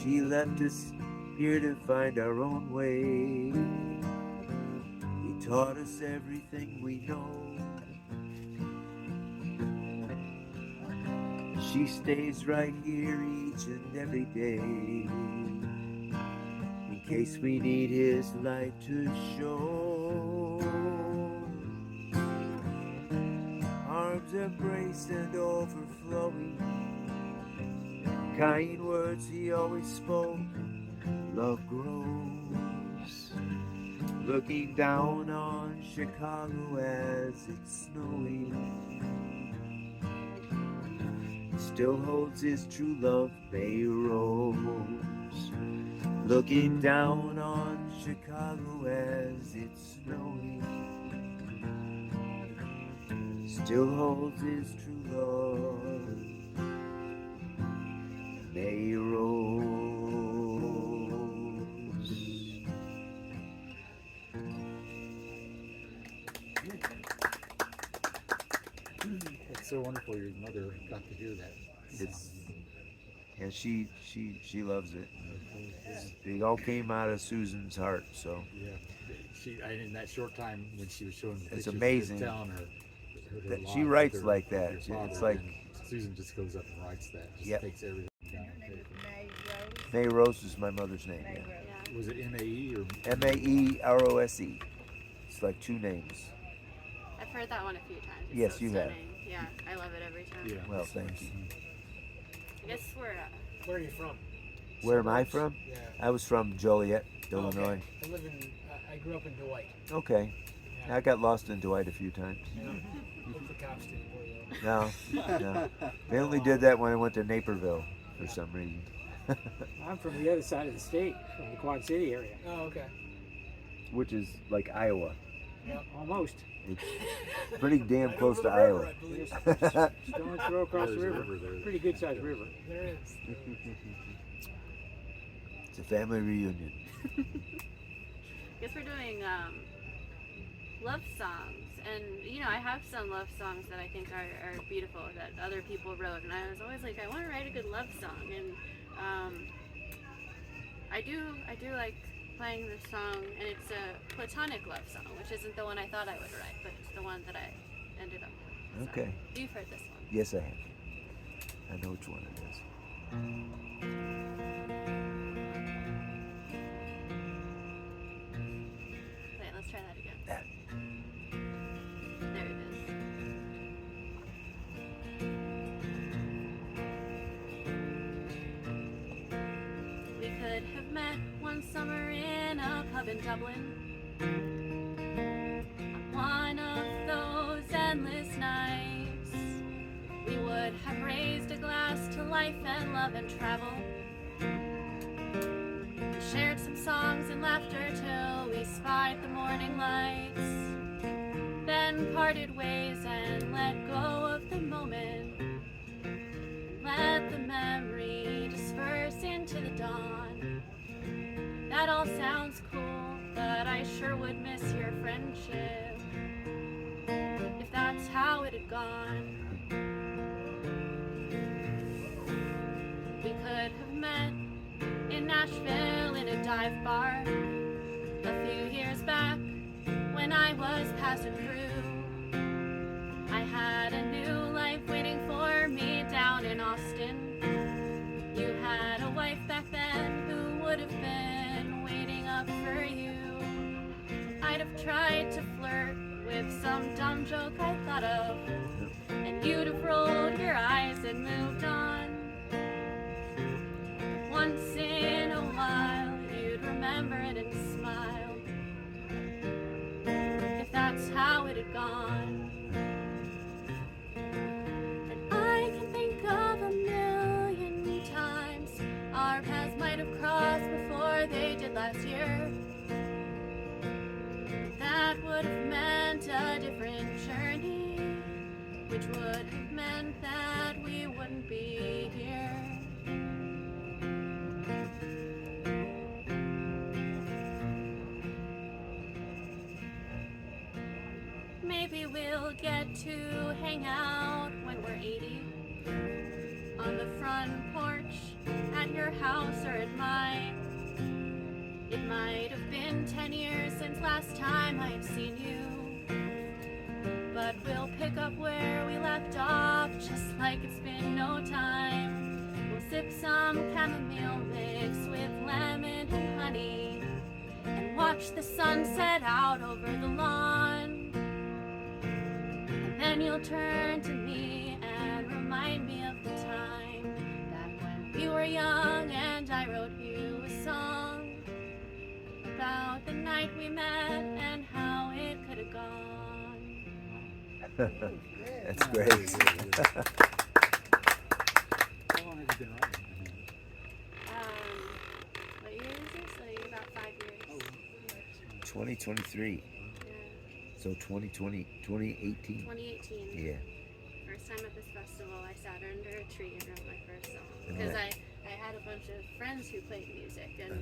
She left us here to find our own way. He taught us everything we know. She stays right here each and every day, in case we need his light to show. Arms embraced and overflowing, kind words he always spoke. Love grows, looking down on Chicago as it's snowing. Still holds his true love, May Rose, looking down on Chicago as it's snowing. Still holds his true love, May Rose. It's so wonderful your mother got to hear that. It's, and she loves it. It all came out of Susan's heart, so. Yeah, in that short time when she was showing the It's pictures, amazing just telling her that life she with writes her- like that. your father, It's like and Susan just goes up and writes that. Just Yep. takes everything down on paper. May Rose is my mother's name. Yeah. Yeah. Was it M-A-E or Maerose. It's like two names. I've heard that one a few times. It's Yes, so you have. stunning. Yeah, I love it every time. Yeah. Well, thank you. I guess we're Where are you from? Where am I from? Yeah. I was from Joliet, Oh, Illinois. okay. I live in. I grew up in Dwight. Okay. Yeah. I got lost in Dwight a few times. Yeah. Hope the cops didn't pull you over. No. They only did that when I went to Naperville for some reason. I'm from the other side of the state, from the Quad City area. Oh, okay. Which is like Iowa. Almost. It's pretty damn Right close over to the river, Iowa. I believe. Stone's throw across the There's a river. river there. Pretty good sized river. There is. It's a family reunion. I guess we're doing love songs, and I have some love songs that I think are beautiful that other people wrote, and I was always like, I want to write a good love song, and I do like playing this song, and it's a platonic love song, which isn't the one I thought I would write, but it's the one that I ended up with. So, Okay. you've heard this one. Yes, I have. I know which one it is. Wait, let's try that again. That. There it is. We could have met one summer in a pub in Dublin. On one of those endless nights, we would have raised a glass to life and love and travel. We shared some songs and laughter till we spied the morning lights. Then parted ways and let go of the moment. Let the memory disperse into the dawn. That all sounds cool, but I sure would miss your friendship if that's how it had gone. We could have met in Nashville in a dive bar a few years back when I was passing through. I had a new life waiting for me down in Austin. You had a wife back then who would have been waiting up for you. I'd have tried to flirt with some dumb joke I thought of, and you'd have rolled your eyes and moved on. Once in a while, you'd remember it and smile, if that's how it had gone. And I can think of a million times our paths might have crossed before they did last year. That would have meant a different journey, which would have meant that we wouldn't be here. Maybe we'll get to hang out when we're 80 on the front porch at your house or at mine. It might have been 10 years since last time I've seen you, but we'll pick up where we left off just like it's been no time. We'll sip some chamomile mix with lemon and honey and watch the sun set out over the lawn. And then you'll turn to me and remind me of the time back when we were young and I wrote you a song about the night we met and how it could have gone. That's great. How long have you been writing? What year is this? Like about 5 years. 2023. Yeah. So 2020, 2018. 2018. Yeah. First time at this festival, I sat under a tree and wrote my first song. Yeah. Because I had a bunch of friends who played music, and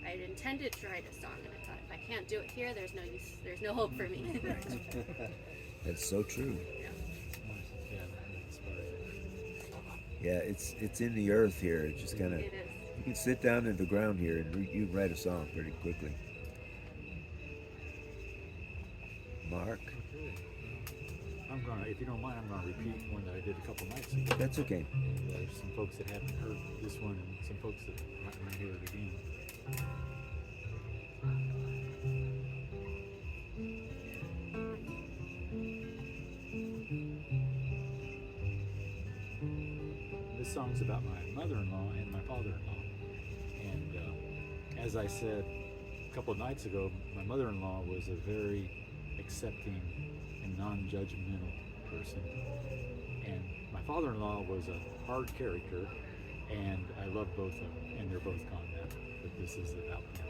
I had intended to write a song, and I thought, if I can't do it here, there's no use, there's no hope for me. That's so true. Yeah, that's right. Yeah, it's in the earth here. It's just kind of, It is. you can sit down in the ground here and you write a song pretty quickly. Mark? Okay. I'm I'm gonna, if you don't mind, I'm gonna repeat one that I did a couple nights ago. That's okay. And there's some folks that haven't heard this one, and some folks that might want to hear it again. This song's about my mother-in-law and my father-in-law. And as I said a couple of nights ago, my mother-in-law was a very accepting and non-judgmental person. And my father-in-law was a hard character, and I love both of them, and they're both gone now. But this is about them.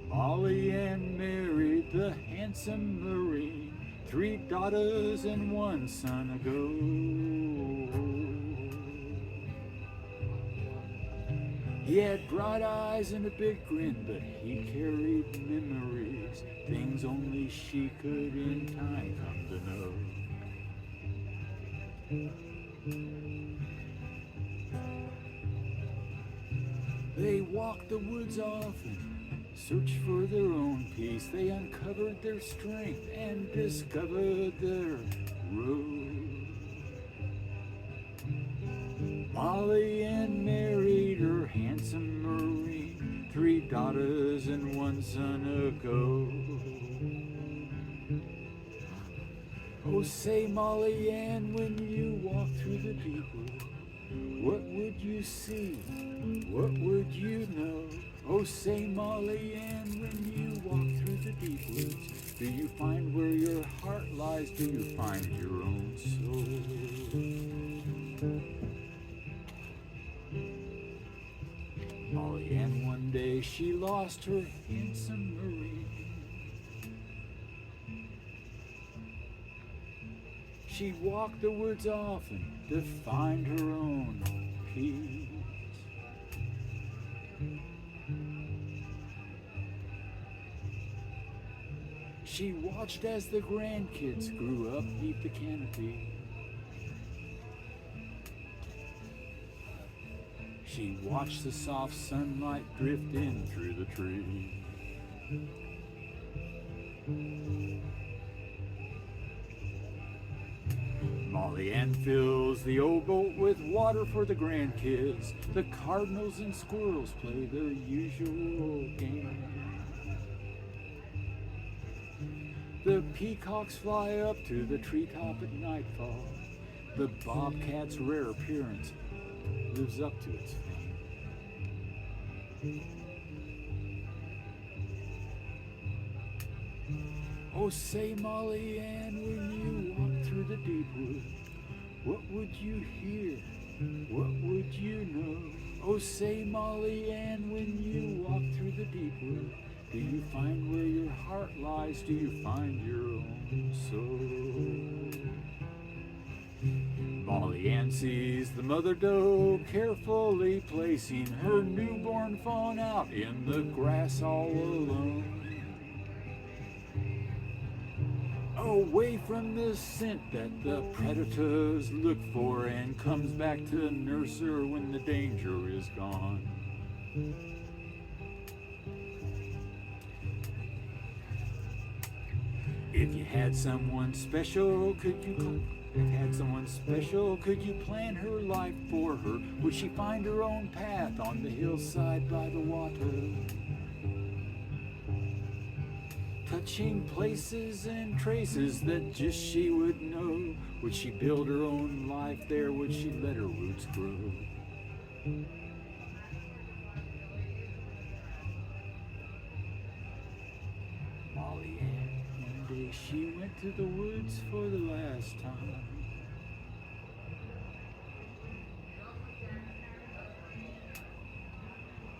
Molly Ann married the handsome Marine 3 daughters and 1 son ago. He had bright eyes and a big grin, but he carried memories, things only she could in time come to know. They walked the woods often, searched for their own peace. They uncovered their strength and discovered their road. Molly Ann married her handsome Marine 3 daughters and 1 son ago. Oh, say, Molly Ann, when you walk through the deep wood, what would you see? What would you know? Oh, say, Molly Ann, when you walk through the deep woods, do you find where your heart lies? Do you find your own soul? Molly Ann, one day she lost her handsome Marine. She walked the woods often to find her own peace. She watched as the grandkids grew up beneath the canopy. She watched the soft sunlight drift in through the trees. Molly Ann fills the old boat with water for the grandkids. The cardinals and squirrels play their usual game. The peacocks fly up to the treetop at nightfall. The bobcat's rare appearance lives up to its fame. Oh, say, Molly Ann, when you walk through the deep wood, what would you hear? What would you know? Oh, say, Molly Ann, when you walk through the deep wood, do you find where your heart lies? Do you find your own soul? Molly Ann sees the mother doe carefully placing her newborn fawn out in the grass all alone. Away from the scent that the predators look for, and comes back to nurse her when the danger is gone. If you had someone special, could you plan her life for her? Would she find her own path on the hillside by the water? Touching places and traces that just she would know. Would she build her own life there? Would she let her roots grow? Molly Ann, one day she went to the woods for the last time.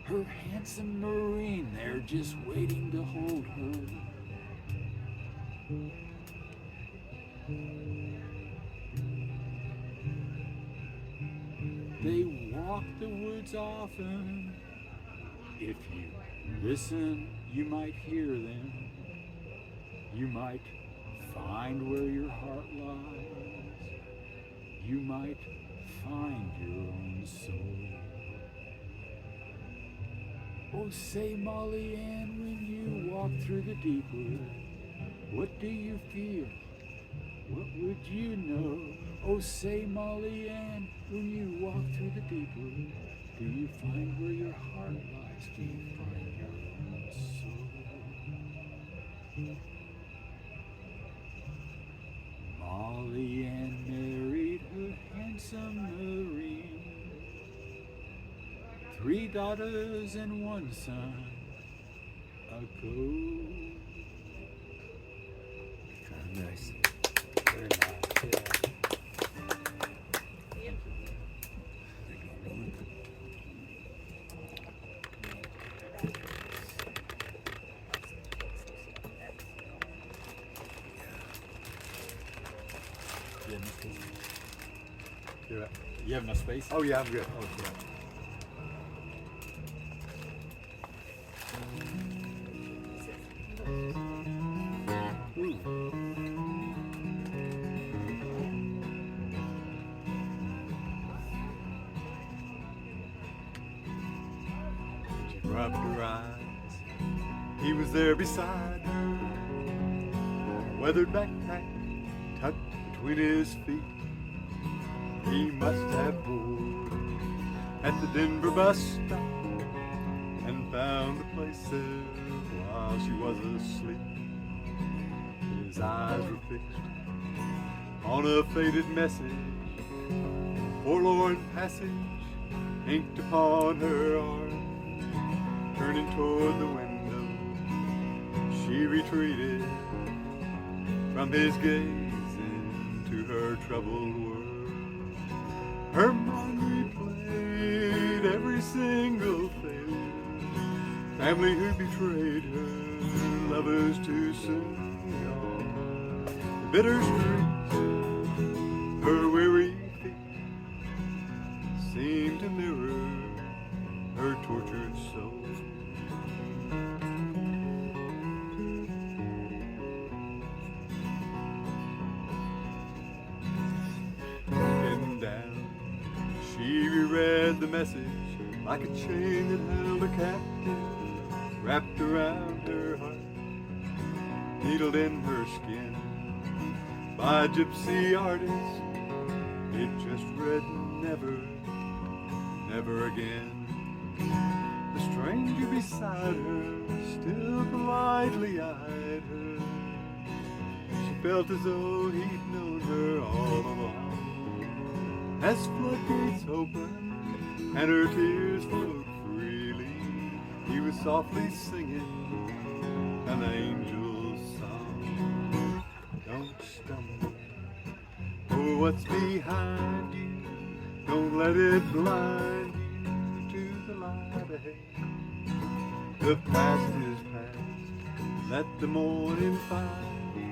Her handsome Marine there just waiting to hold her. They walk the woods often. If you listen, you might hear them. You might find where your heart lies. You might find your own soul. Oh, say, Molly Ann, when you walk through the deep wood, what do you feel? What would you know? Oh, say, Molly Ann, when you walk through the deep wood, do you find where your heart lies? Do you find your own soul? Molly Ann married her handsome Marine, 3 daughters and 1 son ago. Nice. Very nice. You have enough space? Oh yeah, I'm good. Oh, yeah. She rubbed her eyes. He was there beside her. Weathered backpack tucked between his feet. He must have boarded at the Denver bus stop and found the place there while she was asleep. His eyes were fixed on a faded message, forlorn passage inked upon her arm. Turning toward the window, she retreated from his gaze into her troubled world. Her mind replayed every single failure, family who betrayed her, lovers too soon gone. The bitter streets, her weary feet, seemed to mirror her tortured soul. Heading down, she reread the message like a chain that held a captive, wrapped around her heart, needled in her skin by a gypsy artist. It just read never, never again. The stranger beside her still politely eyed her. She felt as though he'd known her all along. As floodgates opened and her tears flowed freely, he was softly singing an angel's song. Don't stumble over what's behind you. Don't let it blind you to the light ahead. The past is past. Let the morning find you.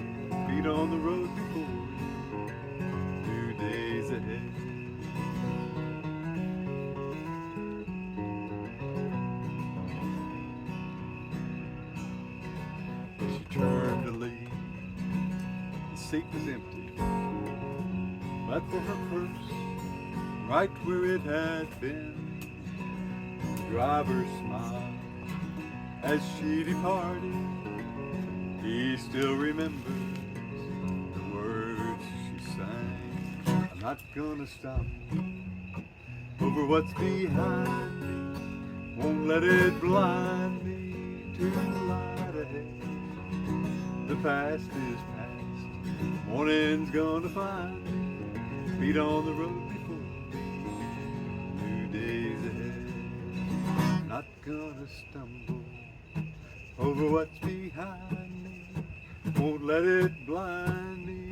Feet on the road before you. New days ahead. She turned to leave. The seat was empty, but for her purse, right where it had been, the driver smiled as she departed. He still remembers the words she sang. I'm not gonna stumble over what's behind me. Won't let it blind me to the light ahead. The past is past. Morning's gonna find me. Feet on the road before me. New days ahead. Not gonna stumble over what's behind me. Won't let it blind me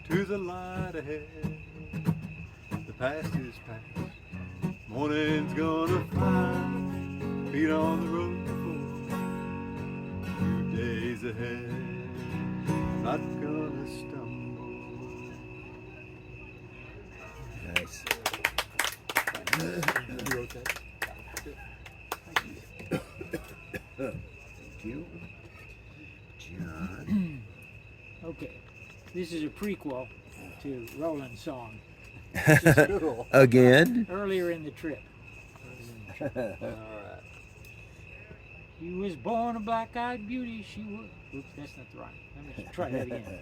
to the light ahead. The past is past. Morning's gonna find me. Feet on the road before me. New days ahead. Not gonna stumble. Nice. You wrote that? Thank you. John. Okay, this is a prequel to Roland's song Again? earlier in the trip. All right. She was born a black-eyed beauty. She was. Oops, that's not the rhyme. Let me try that again.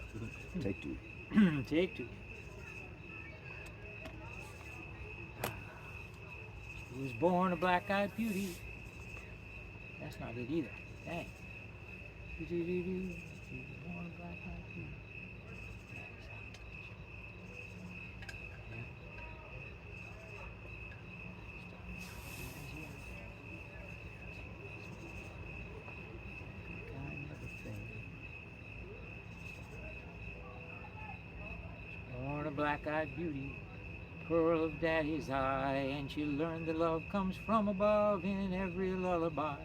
Take two. Take two. She was born a black-eyed beauty. That's not it either. Dang. She was born a black-eyed beauty. Born a black-eyed beauty, pearl of daddy's eye, and she learned that love comes from above in every lullaby.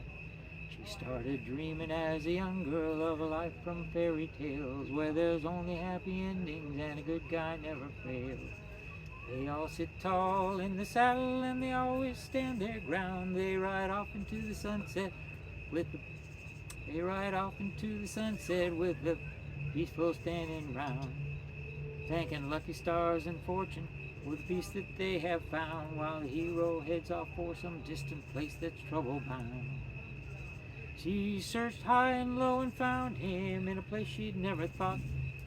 She started dreaming as a young girl of a life from fairy tales, where there's only happy endings and a good guy never fails. They all sit tall in the saddle and they always stand their ground. They ride off into the sunset with the peaceful standing round, thanking lucky stars and fortune for the peace that they have found, while the hero heads off for some distant place that's trouble bound. She searched high and low and found him in a place she'd never thought,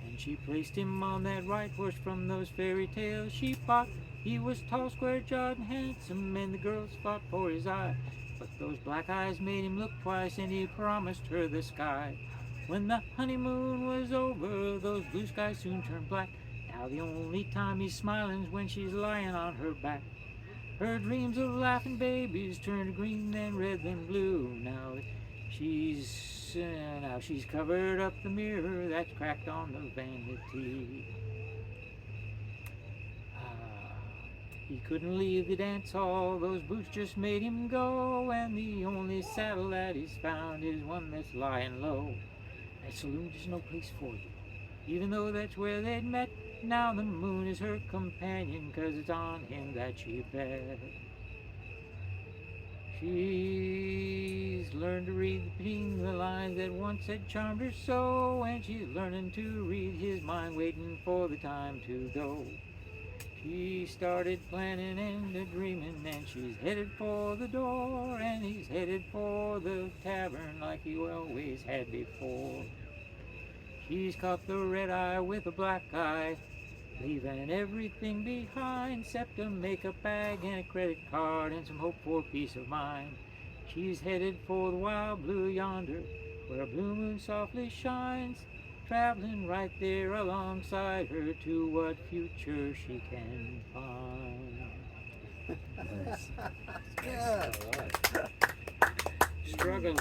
and she placed him on that right horse from those fairy tales she bought. He was tall, square-jawed, and handsome, and the girls fought for his eye, but those black eyes made him look twice, and he promised her the sky. When the honeymoon was over, those blue skies soon turned black. Now the only time he's smiling is when she's lying on her back. Her dreams of laughing babies turned green, then red, then blue. Now she's covered up the mirror that's cracked on the vanity. He couldn't leave the dance hall, those boots just made him go, and the only saddle that he's found is one that's lying low. That saloon is no place for you, even though that's where they'd met. Now the moon is her companion, 'cause it's on him that she bet. She's learned to read between the lines that once had charmed her so, and she's learning to read his mind, waiting for the time to go. She started planning and dreaming, and she's headed for the door, and he's headed for the tavern like he always had before. She's caught the red eye with a black eye, leaving everything behind, except a makeup bag and a credit card and some hope for peace of mind. She's headed for the wild blue yonder, where a blue moon softly shines, traveling right there alongside her to what future she can find. Nice. Yeah, all right. Struggling.